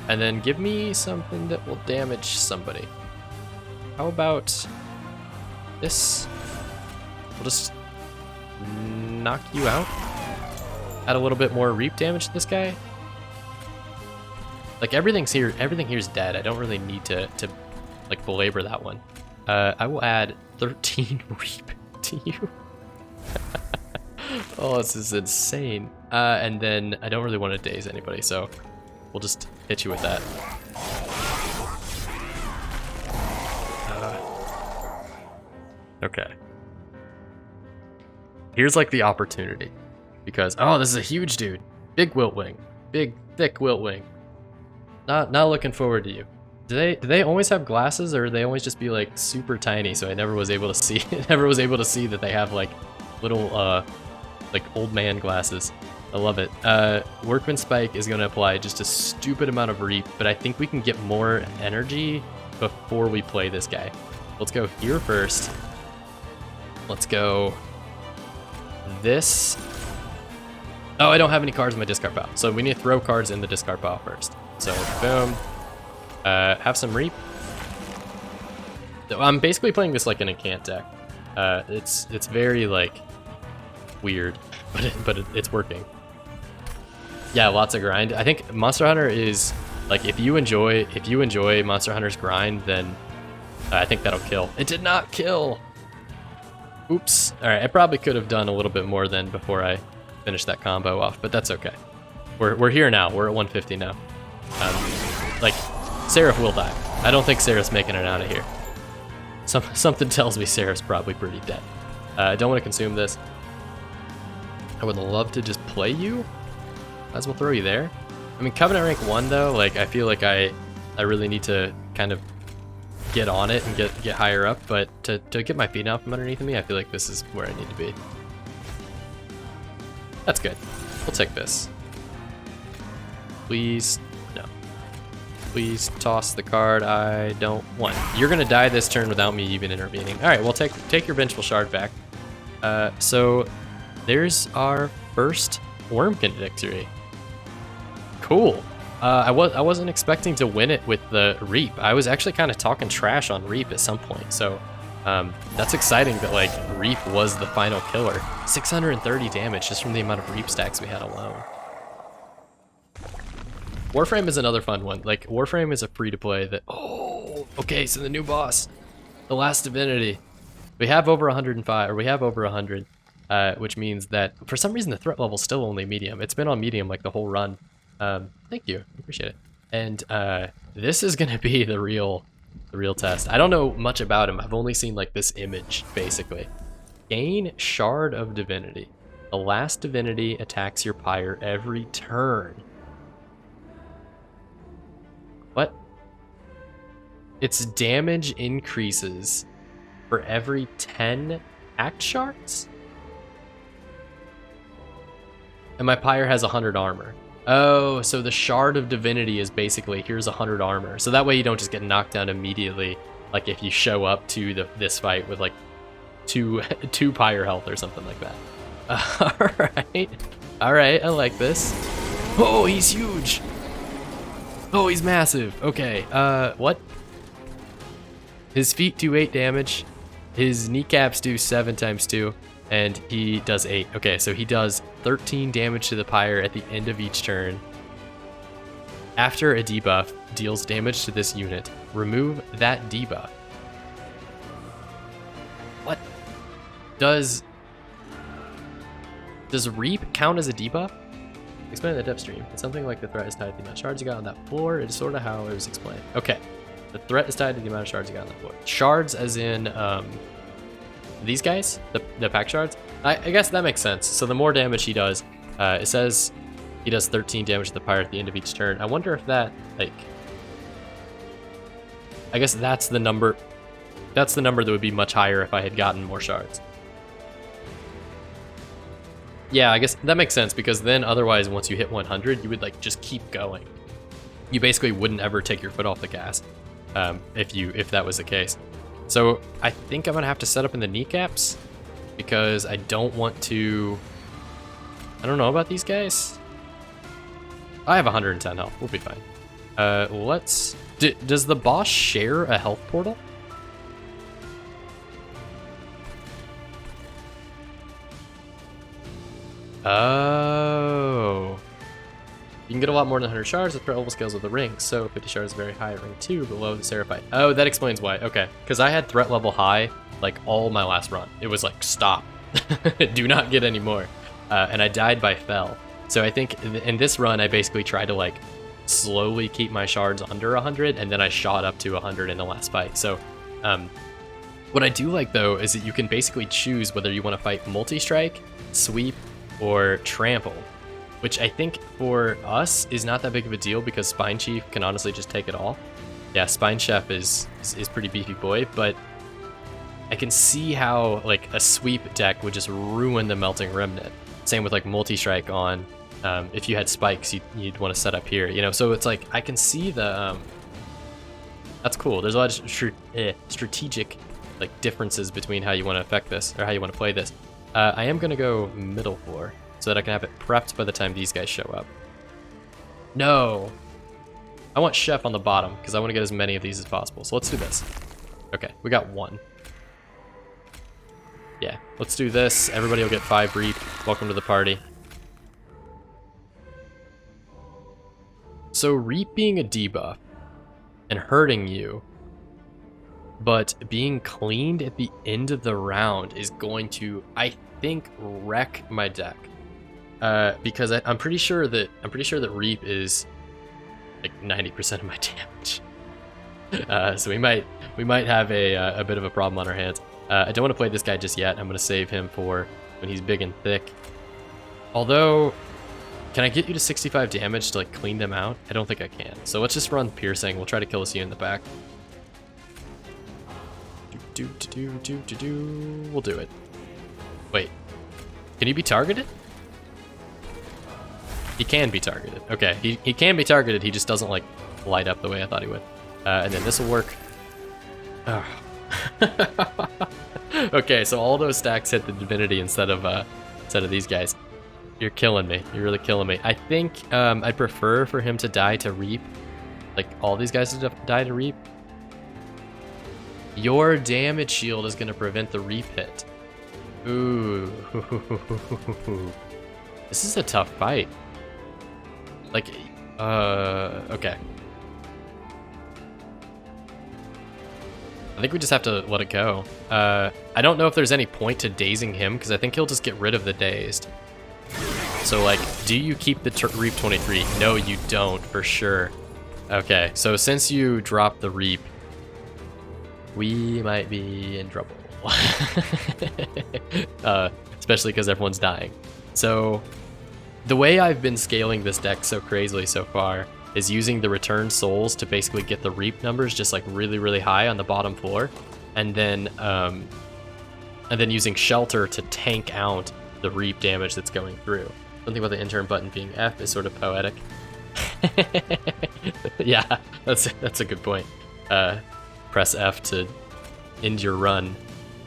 And then give me something that will damage somebody. How about this? We'll just knock you out. Add a little bit more reap damage to this guy. Like everything here's dead. I don't really need to like belabor that one. I will add 13 reap to you. Oh, this is insane. And then I don't really want to daze anybody, so we'll just hit you with that. Okay. Here's like the opportunity. Because, oh, this is a huge dude. Big Wiltwing. Big, thick Wiltwing. Not looking forward to you. Do they always have glasses, or do they always just be like super tiny? So I never was able to see that they have like little like old man glasses. I love it. Workman Spike is going to apply just a stupid amount of reap, but I think we can get more energy before we play this guy. Let's go here first. Let's go this. Oh, I don't have any cards in my discard pile, so we need to throw cards in the discard pile first. So boom. Have some reap. I'm basically playing this like an incant deck. It's very like weird, but it's working. Yeah, lots of grind. I think Monster Hunter is like if you enjoy Monster Hunter's grind, then I think that'll kill. It did not kill. Oops. All right, I probably could have done a little bit more then before I finished that combo off, but that's okay. We're here now. We're at 150 now. Like Seraph will die. I don't think Seraph's making it out of here. Something tells me Seraph's probably pretty dead. I don't want to consume this. I would love to just play you. Might as well throw you there. I mean, Covenant rank 1 though, like I feel like I really need to kind of get on it and get higher up, but to get my feet out from underneath me, I feel like this is where I need to be. That's good. We'll take this. Please, no. Please toss the card I don't want. You're gonna die this turn without me even intervening. All right, well take your Vengeful Shard back. So there's our first Wurmkin victory. Cool. I wasn't expecting to win it with the Reap. I was actually kind of talking trash on Reap at some point. So that's exciting that like Reap was the final killer. 630 damage just from the amount of Reap stacks we had alone. Warframe is another fun one. Like Warframe is a free to play that. Oh, okay. So the new boss, the Last Divinity. We have over 105, or we have over 100, which means that for some reason the threat level's still only medium. It's been on medium like the whole run. Thank you, appreciate it. And this is gonna be the real test. I don't know much about him. I've only seen like this image basically. Gain Shard of Divinity. The Last Divinity attacks your pyre every turn. What? Its damage increases for every 10 act shards? And my pyre has 100 armor. Oh, so the Shard of Divinity is basically, here's 100 armor. So that way you don't just get knocked down immediately, like if you show up to this fight with like two pyre health or something like that. All right, I like this. Oh, he's huge. Oh, he's massive. Okay, what? His feet do 8 damage. His kneecaps do 7 times 2. And he does 8. Okay, so he does 13 damage to the pyre at the end of each turn. After a debuff deals damage to this unit, remove that debuff. What? Does Reap count as a debuff? Explain the depth stream. It's something like the threat is tied to the amount of shards you got on that floor. It's sort of how it was explained. Okay. The threat is tied to the amount of shards you got on that floor. Shards as in these guys? The pack shards? I guess that makes sense. So the more damage he does, it says he does 13 damage to the pyre at the end of each turn. I wonder if that, like, I guess that's the number. That's the number that would be much higher if I had gotten more shards. Yeah, I guess that makes sense, because then otherwise once you hit 100, you would like just keep going. You basically wouldn't ever take your foot off the gas if that was the case. So I think I'm gonna have to set up in the kneecaps. because I don't want to... I don't know about these guys. I have 110 health. We'll be fine. Let's... Does the boss share a health portal? Oh. You can get a lot more than 100 shards with level scales of the ring, so 50 shards is very high at ring 2, below the Seraphite. Oh, that explains why. Okay, because I had threat level high, like, all my last run. It was like, stop. Do not get any more. And I died by fell. So I think in this run, I basically tried to, like, slowly keep my shards under 100, and then I shot up to 100 in the last fight. So, what I do like, though, is that you can basically choose whether you want to fight multi-strike, sweep, or trample, which I think for us is not that big of a deal because Spine Chief can honestly just take it all. Yeah, Spine Chef is pretty beefy boy, but I can see how like a sweep deck would just ruin the Melting Remnant. Same with like multi-strike on, if you had spikes, you'd want to set up here, you know? So it's like, I can see the, that's cool. There's a lot of strategic like differences between how you want to affect this or how you want to play this. I am going to go middle floor so that I can have it prepped by the time these guys show up. No! I want Chef on the bottom because I want to get as many of these as possible. So let's do this. Okay, we got one. Yeah, let's do this. Everybody will get 5 Reap. Welcome to the party. So Reap being a debuff and hurting you, but being cleaned at the end of the round is going to, I think, wreck my deck. Because I'm pretty sure that Reap is like 90% of my damage. So we might have a bit of a problem on our hands. I don't want to play this guy just yet. I'm going to save him for when he's big and thick. Although, can I get you to 65 damage to like clean them out? I don't think I can. So let's just run Piercing. We'll try to kill this unit in the back. We'll do it. Wait, can he be targeted? He can be targeted. Okay, he can be targeted. He just doesn't like light up the way I thought he would. And then this will work. Oh. Okay, so all those stacks hit the Divinity instead of these guys. You're killing me. You're really killing me. I think I'd prefer for him to die to Reap. Like all these guys to die to Reap. Your damage shield is going to prevent the Reap hit. Ooh. This is a tough fight. Like, okay. I think we just have to let it go. I don't know if there's any point to dazing him, because I think he'll just get rid of the dazed. So, like, do you keep the Reap 23? No, you don't, for sure. Okay, so since you dropped the Reap, we might be in trouble. Especially because everyone's dying. So, the way I've been scaling this deck so crazily so far is using the return souls to basically get the Reap numbers just like really, really high on the bottom floor, and then using Shelter to tank out the Reap damage that's going through. Something about the intern button being F is sort of poetic. Yeah, that's a good point. Press F to end your run.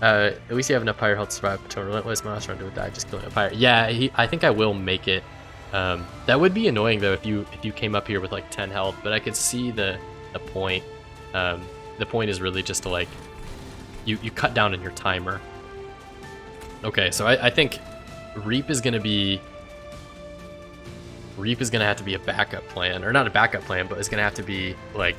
At least you have enough pyre health to survive between relentless monster to die just killing a pyre. Yeah, I think I will make it. That would be annoying though if you came up here with like 10 health, but I could see the point. The point is really just to like you cut down on your timer. Okay, so I think Reap is gonna have to be a backup plan, or not a backup plan, but it's gonna have to be like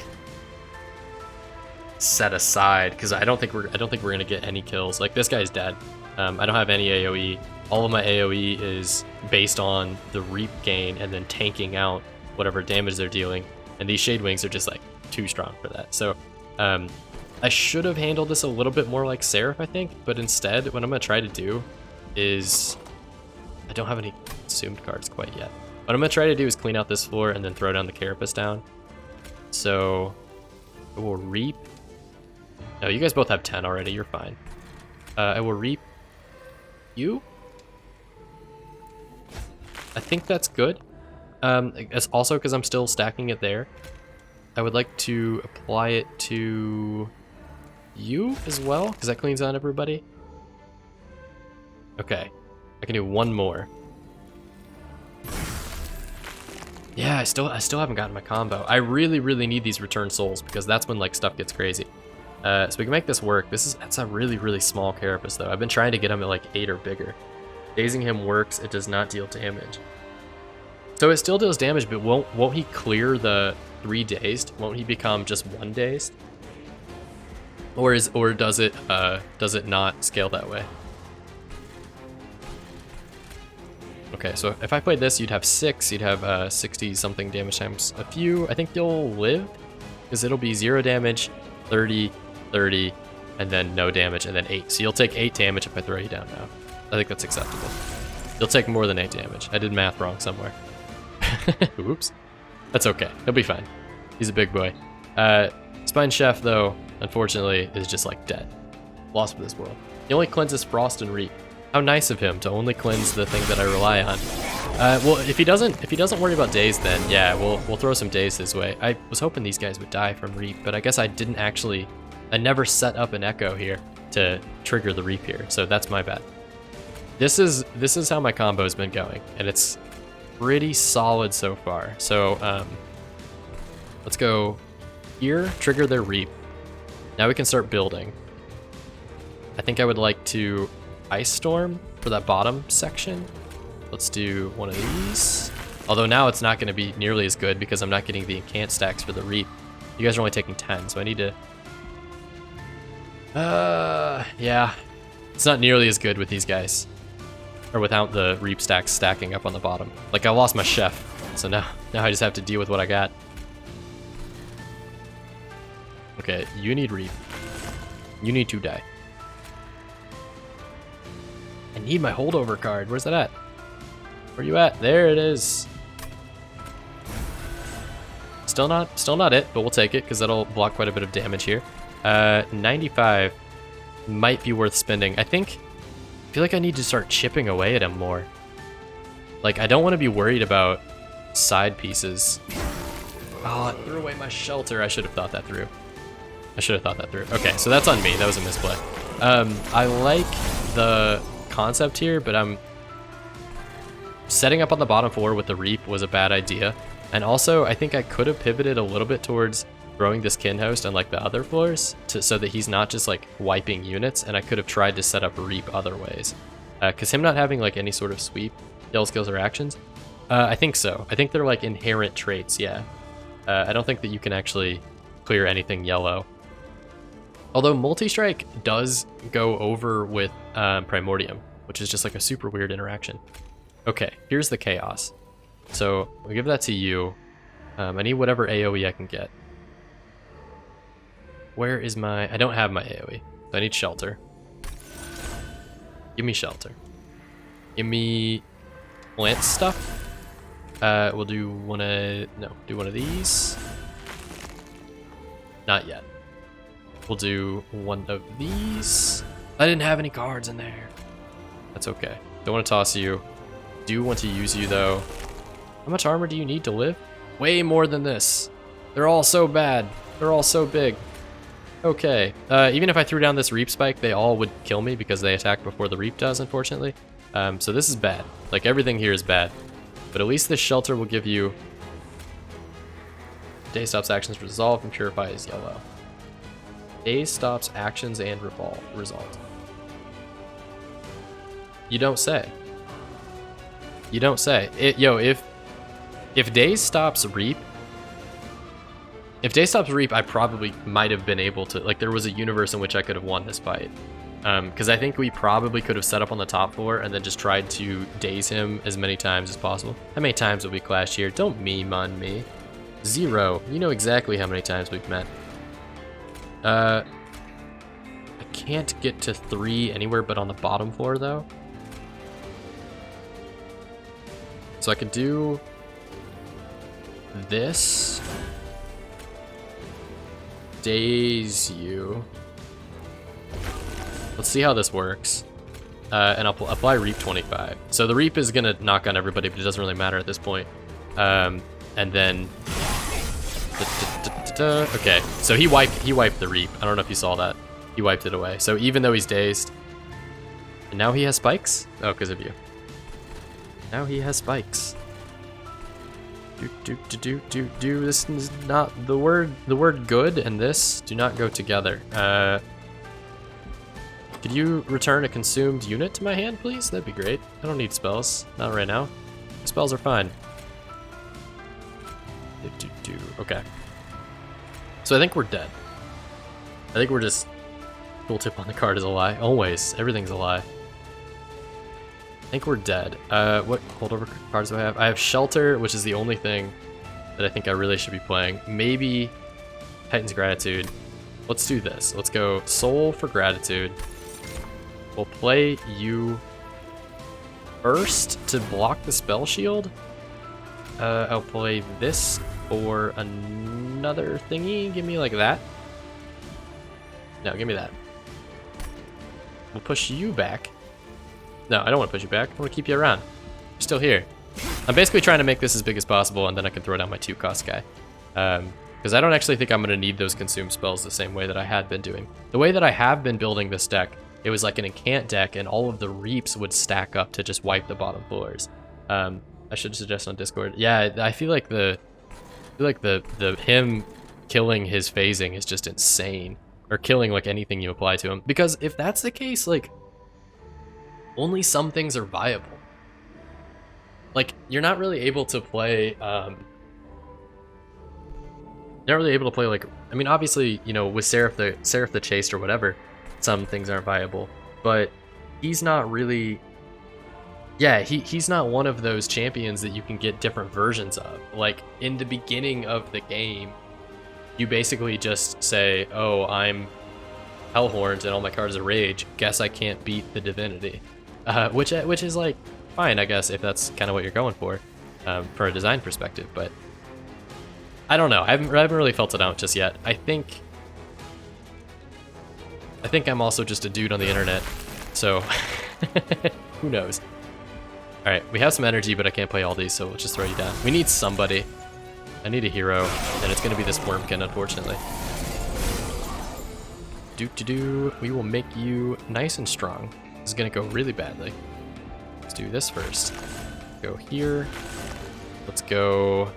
set aside, because I don't think we're gonna get any kills. Like, this guy's dead. I don't have any AoE. All of my AoE is based on the Reap gain and then tanking out whatever damage they're dealing, and these Shade Wings are just like too strong for that. So I should have handled this a little bit more like Seraph, I think, but instead what I'm gonna try to do is, I don't have any consumed cards quite yet. What I'm gonna try to do is clean out this floor and then throw down the Carapace down. So I will Reap. No, you guys both have 10 already, you're fine. I will Reap you. I think that's good. It's also because I'm still stacking it there. I would like to apply it to you as well, because that cleans out everybody. Okay, I can do one more. Yeah, I still haven't gotten my combo. I really need these return souls because that's when like stuff gets crazy. So we can make this work. That's a really small carapace though. I've been trying to get him at like 8 or bigger. Dazing him works. It does not deal damage. So it still deals damage, but won't he clear the 3 dazed? Won't he become just 1 dazed? Or does it not scale that way? Okay, so if I played this, you'd have 6. You'd have 60 something damage times a few. I think you'll live because it'll be 0 damage, 30, 30, and then no damage, and then 8. So you'll take 8 damage if I throw you down now. I think that's acceptable. You'll take more than 8 damage. I did math wrong somewhere. Oops. That's okay. He'll be fine. He's a big boy. Spine Chef, though, unfortunately, is just like dead. Lost for this world. He only cleanses Frost and Reap. How nice of him to only cleanse the thing that I rely on. Well, if he doesn't worry about days, then yeah, we'll throw some days his way. I was hoping these guys would die from Reap, but I guess I never set up an Echo here to trigger the Reap here, so that's my bad. This is how my combo's been going, and it's pretty solid so far. So let's go here, trigger their Reap. Now we can start building. I think I would like to Ice Storm for that bottom section. Let's do one of these. Although now it's not going to be nearly as good because I'm not getting the incant stacks for the Reap. You guys are only taking 10, so I need to... yeah. It's not nearly as good with these guys. Or without the Reap stacks stacking up on the bottom. Like, I lost my Chef, so now I just have to deal with what I got. Okay, you need Reap. You need to die. I need my Holdover card. Where's that at? Where you at? There it is. Still not it, but we'll take it because that'll block quite a bit of damage here. 95 might be worth spending. I feel like I need to start chipping away at him more. Like, I don't want to be worried about side pieces. Oh, I threw away my shelter. I should have thought that through. Okay, so that's on me. That was a misplay. I like the concept here, but I'm setting up on the bottom floor with the Reap was a bad idea. And also, I think I could have pivoted a little bit towards throwing this kin host on like the other floors so that he's not just like wiping units, and I could have tried to set up Reap other ways. Because him not having like any sort of sweep, yell skills, or actions, I think so. I think they're like inherent traits, yeah. I don't think that you can actually clear anything yellow. Although Multi-Strike does go over with Primordium, which is just like a super weird interaction. Okay, here's the Chaos. So we'll give that to you. I need whatever AoE I can get. Where is my... I don't have my AoE. So I need Shelter. Give me Shelter. Give me plant stuff. We'll do one of these. Not yet. We'll do one of these. I didn't have any cards in there. That's okay. Don't want to toss you. Do want to use you though. How much armor do you need to live? Way more than this. They're all so bad. They're all so big. Okay. Even if I threw down this Reap spike, they all would kill me because they attack before the Reap does, unfortunately. So this is bad. Like, everything here is bad. But at least this Shelter will give you... Day stops actions resolve and purify is yellow. Day stops actions and result. You don't say. You don't say. If Days stops Reap, I probably might have been able to, like, there was a universe in which I could have won this fight. Because I think we probably could have set up on the top floor and then just tried to daze him as many times as possible. How many times have we clashed here? Don't meme on me. 0. You know exactly how many times we've met. I can't get to 3 anywhere but on the bottom floor, though. So I could do this. Daze you. Let's see how this works. And I'll apply Reap 25. So the Reap is gonna knock on everybody, but it doesn't really matter at this point. And then... Okay, so he wiped the Reap. I don't know if you saw that. He wiped it away. So even though he's dazed, And now he has spikes? Oh, because of you. Now he has spikes. This is not the word good and this do not go together. Could you return a consumed unit to my hand, please? That'd be great. I don't need spells. Not right now. Spells are fine. Okay. So I think we're dead. I think we're just... Tooltip on the card is a lie. Always. Everything's a lie. I think we're dead. What holdover cards do I have? I have Shelter, which is the only thing that I think I really should be playing. Maybe Titan's Gratitude. Let's do this. Let's go Soul for Gratitude. We'll play you first to block the spell shield. I'll play this for another thingy. Give me like that. No, give me that. We'll push you back. No, I don't want to push you back. I want to keep you around. You're still here. I'm basically trying to make this as big as possible, and then I can throw down my 2-cost guy. Because I don't actually think I'm going to need those consume spells the same way that I had been doing. The way that I have been building this deck, it was like an incant deck, and all of the reaps would stack up to just wipe the bottom floors. I should suggest on Discord. Yeah, I feel like the him killing his phasing is just insane. Or killing like anything you apply to him. Because if that's the case, like, only some things are viable. Like, you're not really able to play, like, I mean, obviously, you know, with Seraph the Chaste or whatever, some things aren't viable. But he's not really, yeah, he's not one of those champions that you can get different versions of. Like, in the beginning of the game, you basically just say, oh, I'm Hellhorns and all my cards are Rage. Guess I can't beat the Divinity. Which is like, fine, I guess, if that's kind of what you're going for a design perspective. But I don't know. I haven't really felt it out just yet. I think I'm also just a dude on the internet. So, who knows? All right, we have some energy, but I can't play all these, so we'll just throw you down. We need somebody. I need a hero, and it's gonna be this Wurmkin, unfortunately. We will make you nice and strong. This is gonna go really badly. Let's do this first. Go here. Let's go.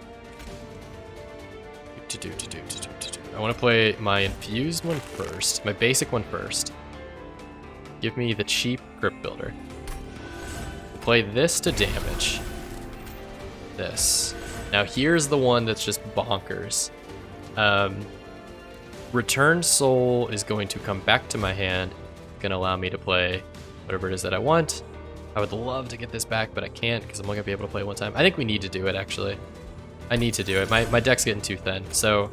I want to play my infused one first, my basic one first. Give me the cheap Crypt Builder. Play this to damage. This. Now here's the one that's just bonkers. Return Soul is going to come back to my hand. Gonna allow me to play whatever it is that I want. I would love to get this back, but I can't because I'm only gonna be able to play it one time. I think we need to do it, actually. I need to do it. My deck's getting too thin, so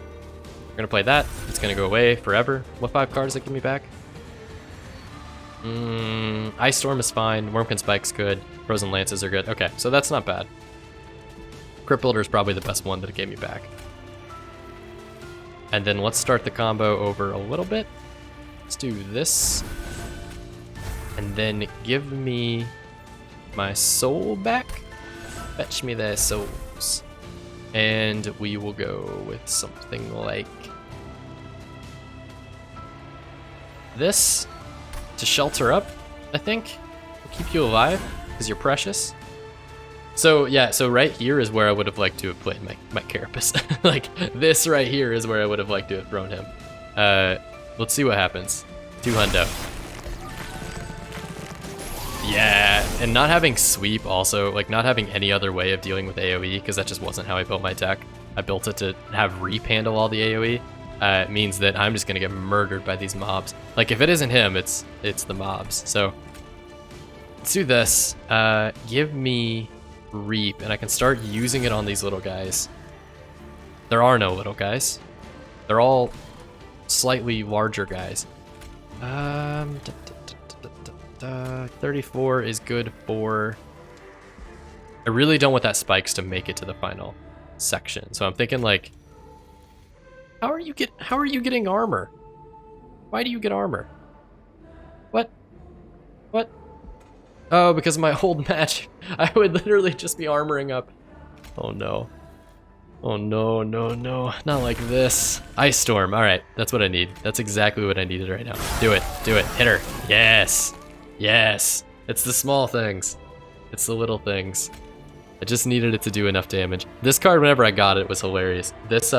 we're gonna play that. It's gonna go away forever. What 5 cards that give me back? Ice Storm is fine. Wurmkin Spike's good. Frozen Lances are good. Okay, so that's not bad. Crypt Builder is probably the best one that it gave me back. And then let's start the combo over a little bit. Let's do this. And then give me my soul back. Fetch me their souls. And we will go with something like this to shelter up, I think. We'll keep you alive because you're precious. So yeah, so right here is where I would have liked to have played my Carapace. Like this right here is where I would have liked to have thrown him. Let's see what happens. 200. Yeah, and not having sweep also, like not having any other way of dealing with AoE, because that just wasn't how I built my deck. I built it to have Reap handle all the AoE. Means that I'm just gonna get murdered by these mobs. Like if it isn't him, it's the mobs. So let's do this. Give me Reap, and I can start using it on these little guys. There are no little guys. They're all slightly larger guys. 34 is good for... I really don't want that spikes to make it to the final section. So I'm thinking like, how are you getting armor? Why do you get armor? What? Oh, because of my old match. I would literally just be armoring up. Oh no. Oh no, not like this. Ice Storm, all right, that's what I need. That's exactly what I needed right now. Do it, hit her. Yes. It's the small things. It's the little things. I just needed it to do enough damage. This card, whenever I got it, was hilarious. This,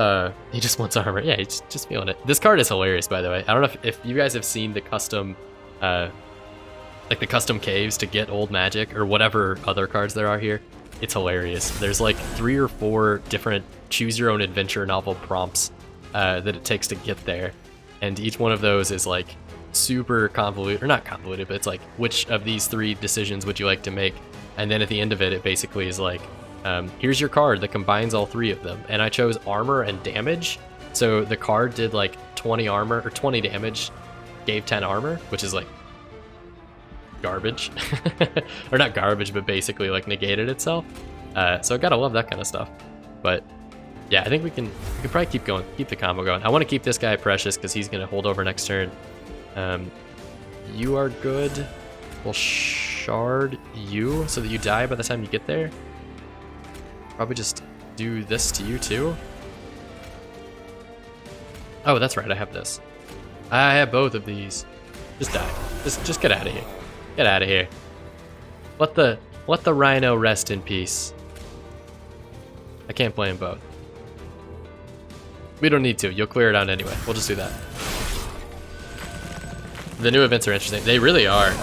he just wants armor. Yeah, he's just feeling it. This card is hilarious, by the way. I don't know if you guys have seen the custom, like the custom caves to get old magic or whatever other cards there are here. It's hilarious. There's like 3 or 4 different choose your own adventure novel prompts that it takes to get there. And each one of those is like super convoluted, or not convoluted, but it's like, which of these 3 decisions would you like to make? And then at the end of it, it basically is like, here's your card that combines all 3 of them. And I chose armor and damage. So the card did like 20 armor or 20 damage, gave 10 armor, which is like garbage. Or not garbage, but basically like negated itself. So I gotta love that kind of stuff. But yeah, I think we can probably keep going, keep the combo going. I want to keep this guy precious because he's gonna hold over next turn. You are good. We'll shard you so that you die by the time you get there. Probably just do this to you too. Oh, that's right, I have this. I have both of these. Just die. Just get out of here. Get out of here. Let the rhino rest in peace. I can't play them both. We don't need to. You'll clear it out anyway. We'll just do that. The new events are interesting. They really are.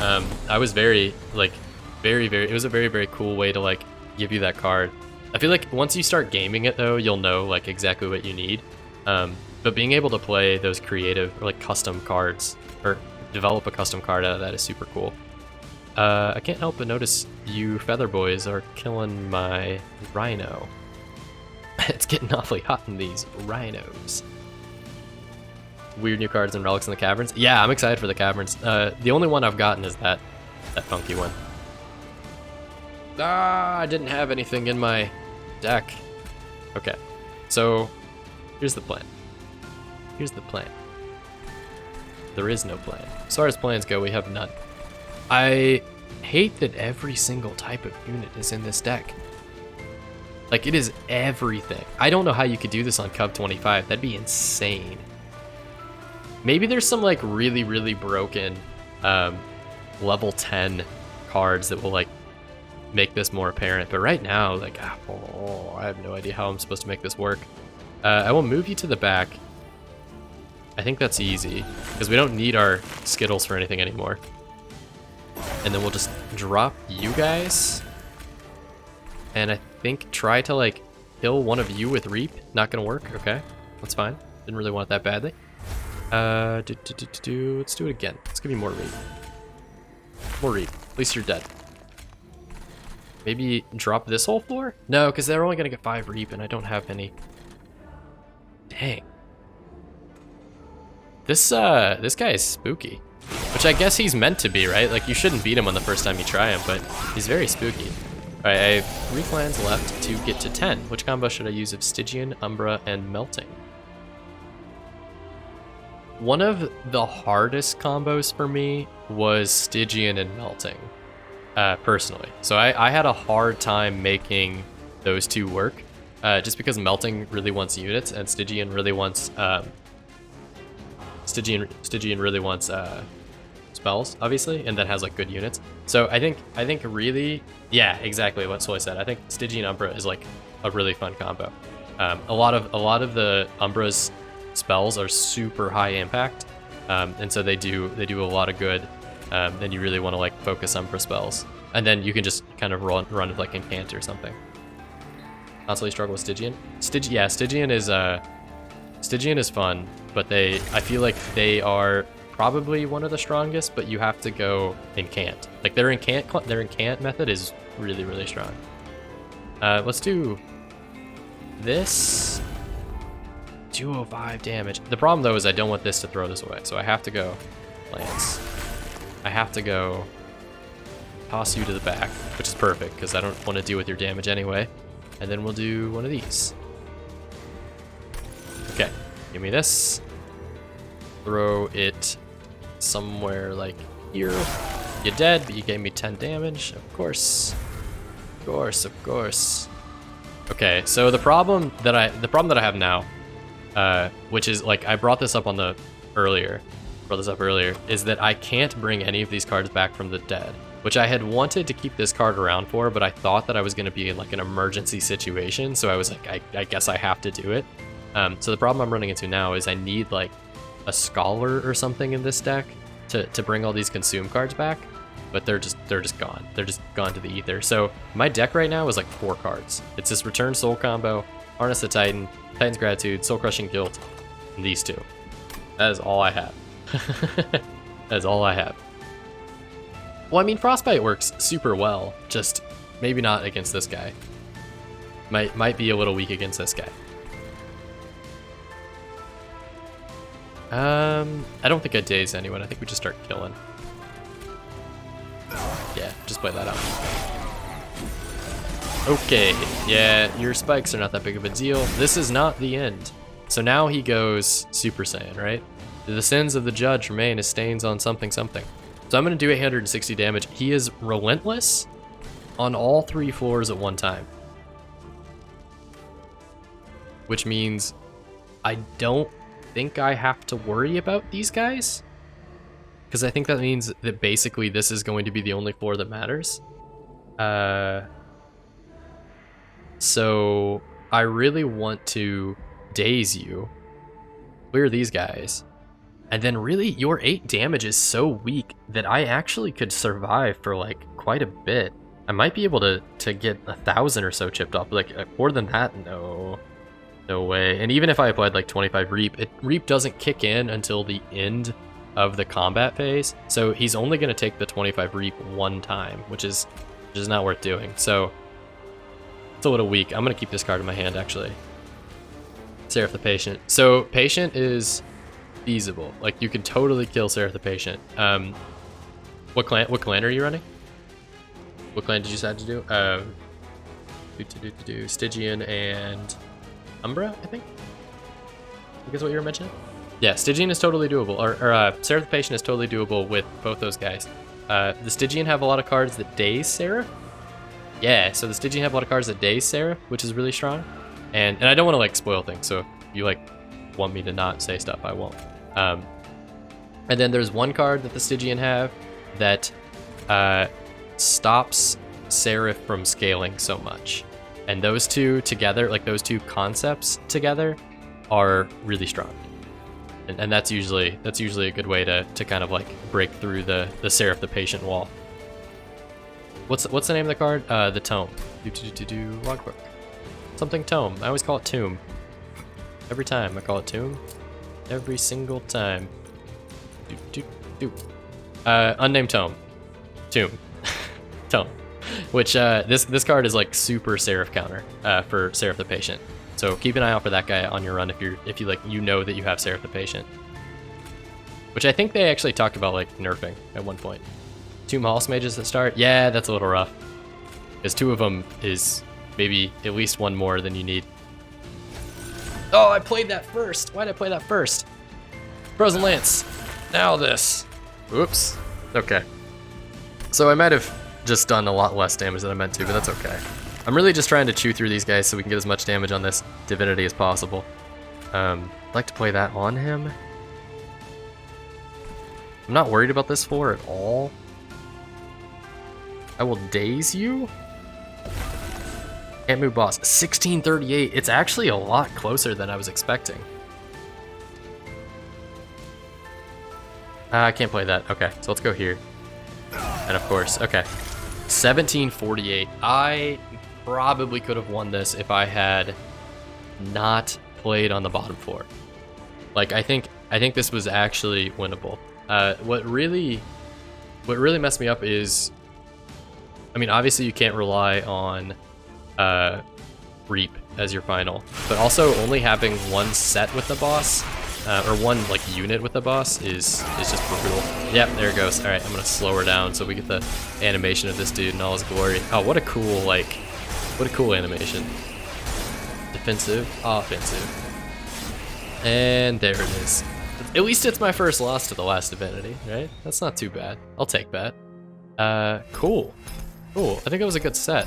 I was very, it was a very, very cool way to like give you that card. I feel like once you start gaming it though, you'll know like exactly what you need. But being able to play those creative or like custom cards or develop a custom card out of that is super cool. I can't help but notice you feather boys are killing my rhino. It's getting awfully hot in these rhinos. Weird new cards and relics in the caverns. Yeah, I'm excited for the caverns. The only one I've gotten is that funky one. Ah, I didn't have anything in my deck. Okay, so here's the plan. Here's the plan. There is no plan. As far as plans go, we have none. I hate that every single type of unit is in this deck. Like, it is everything. I don't know how you could do this on Cub 25. That'd be insane. Maybe there's some like really, really broken level 10 cards that will like make this more apparent. But right now, like, I have no idea how I'm supposed to make this work. I will move you to the back. I think that's easy because we don't need our Skittles for anything anymore. And then we'll just drop you guys. And I think try to like kill one of you with Reap. Not gonna work. Okay, that's fine. Didn't really want it that badly. Let's do it again. Let's give you more Reap. More Reap. At least you're dead. Maybe drop this whole floor? No, because they're only gonna get 5 Reap and I don't have any. Dang. This guy is spooky. Which I guess he's meant to be, right? Like, you shouldn't beat him on the first time you try him, but he's very spooky. Alright, I have 3 clans left to get to 10. Which combo should I use of Stygian, Umbra, and Melting? One of the hardest combos for me was Stygian and Melting, personally. So I had a hard time making those 2 work, just because Melting really wants units, and Stygian really wants, Stygian really wants, spells, obviously, and that has like good units. So I think really, yeah, exactly what Soy said. I think Stygian Umbra is like a really fun combo. A lot of the Umbra's spells are super high impact, and so they do a lot of good. And you really want to like focus Umbra spells, and then you can just kind of run with like Incant or something. Constantly struggle with Stygian. Stygian is fun, but I feel like they are probably one of the strongest, but you have to go Incant. Like their Incant method is really, really strong. Let's do this. 205 damage. The problem though is I don't want this to throw this away, so I have to go Lance. I have to go toss you to the back, which is perfect because I don't want to deal with your damage anyway. And then we'll do one of these. Okay, give me this. Throw it somewhere like here. You're dead, but you gave me 10 damage. Of course. Of course. Okay, so the problem that I have now, which is like I brought this up earlier, is that I can't bring any of these cards back from the dead. which I had wanted to keep this card around for, but I thought that I was going to be in like an emergency situation, so I was like, I guess I have to do it. So the problem I'm running into now is I need like a Scholar or something in this deck to bring all these consume cards back, but they're just gone. They're just gone to the ether. So my deck right now is like 4 cards. It's this Return Soul combo, Harness the Titan, Titan's Gratitude, Soul Crushing Guilt, and these 2. That is all I have. That is all I have. Well, I mean, Frostbite works super well, just maybe not against this guy. Might be a little weak against this guy. I don't think I daze anyone. I think we just start killing. Yeah, just play that out. Okay, yeah, your spikes are not that big of a deal. This is not the end. So now he goes Super Saiyan, right? The sins of the judge remain as stains on something something. So I'm going to do 860 damage. He is relentless on all 3 floors at one time. Which means I don't think I have to worry about these guys. Because I think that means that basically this is going to be the only floor that matters. So I really want to daze you, clear these guys, and then really your 8 damage is so weak that I actually could survive for like quite a bit. I might be able to get 1,000 or so chipped off. Like more than that, no way. And even if I applied like 25 Reap, Reap doesn't kick in until the end of the combat phase, so he's only going to take the 25 Reap one time, which is not worth doing. So it's a little weak. I'm going to keep this card in my hand, actually. Seraph the Patient. So Patient is feasible. Like, you could totally kill Seraph the Patient. What clan are you running? What clan did you decide to do? Stygian and Umbra, I think is what you were mentioning. Yeah, Stygian is totally doable, or Seraph the Patient is totally doable with both those guys. The Stygian have a lot of cards that daze Seraph. Yeah, so the Stygian have a lot of cards that daze Seraph, which is really strong. And I don't want to like spoil things, so if you like want me to not say stuff, I won't. And then there's one card that the Stygian have that stops Seraph from scaling so much. And those two together, like those two concepts together, are really strong. And that's usually a good way to kind of like break through the Seraph the Patient wall. What's the name of the card? The Tome. Logbook. Something Tome. I always call it Tomb. Every time I call it Tomb. Every single time. Unnamed Tome. Tomb. Tome. Which this card is like super Seraph counter for Seraph the Patient. So keep an eye out for that guy on your run if you like know that you have Seraph the Patient. Which I think they actually talked about like nerfing at one point. 2 Mahal Mages at start? Yeah, that's a little rough. Because 2 of them is maybe at least 1 more than you need. Oh, I played that first. Why did I play that first? Frozen Lance. Now this. Oops. Okay. So I might have just done a lot less damage than I meant to, but that's okay. I'm really just trying to chew through these guys so we can get as much damage on this Divinity as possible. I'd like to play that on him. I'm not worried about this floor at all. I will daze you. Can't move boss. 1638. It's actually a lot closer than I was expecting. I can't play that. Okay, so let's go here. And of course, okay. 1748. I probably could have won this if I had not played on the bottom floor. Like, I think this was actually winnable. What really messed me up is, I mean, obviously you can't rely on Reap as your final, but also only having 1 set with the boss, or 1 like unit with the boss is just brutal. Yep, there it goes. All right, I'm gonna slow her down so we get the animation of this dude in all his glory. Oh, what a cool animation. Defensive, offensive, and there it is. At least it's my first loss to the Last Divinity, right? That's not too bad. I'll take that. Cool. I think it was a good set.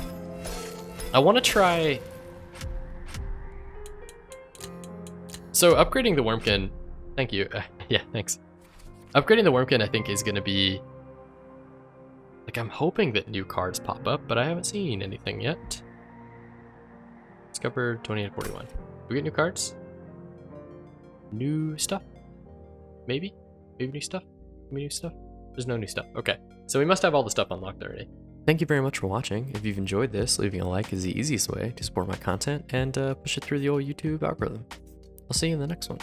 I want to try. So upgrading the Wurmkin, thank you. Yeah, thanks. Upgrading the Wurmkin, I think, is going to be Like, I'm hoping that new cards pop up, but I haven't seen anything yet. Discover 2841. We get new cards? New stuff? Maybe? Maybe new stuff? Maybe new stuff? There's no new stuff. Okay. So we must have all the stuff unlocked already. Thank you very much for watching. If you've enjoyed this, leaving a like is the easiest way to support my content and push it through the old YouTube algorithm. I'll see you in the next one.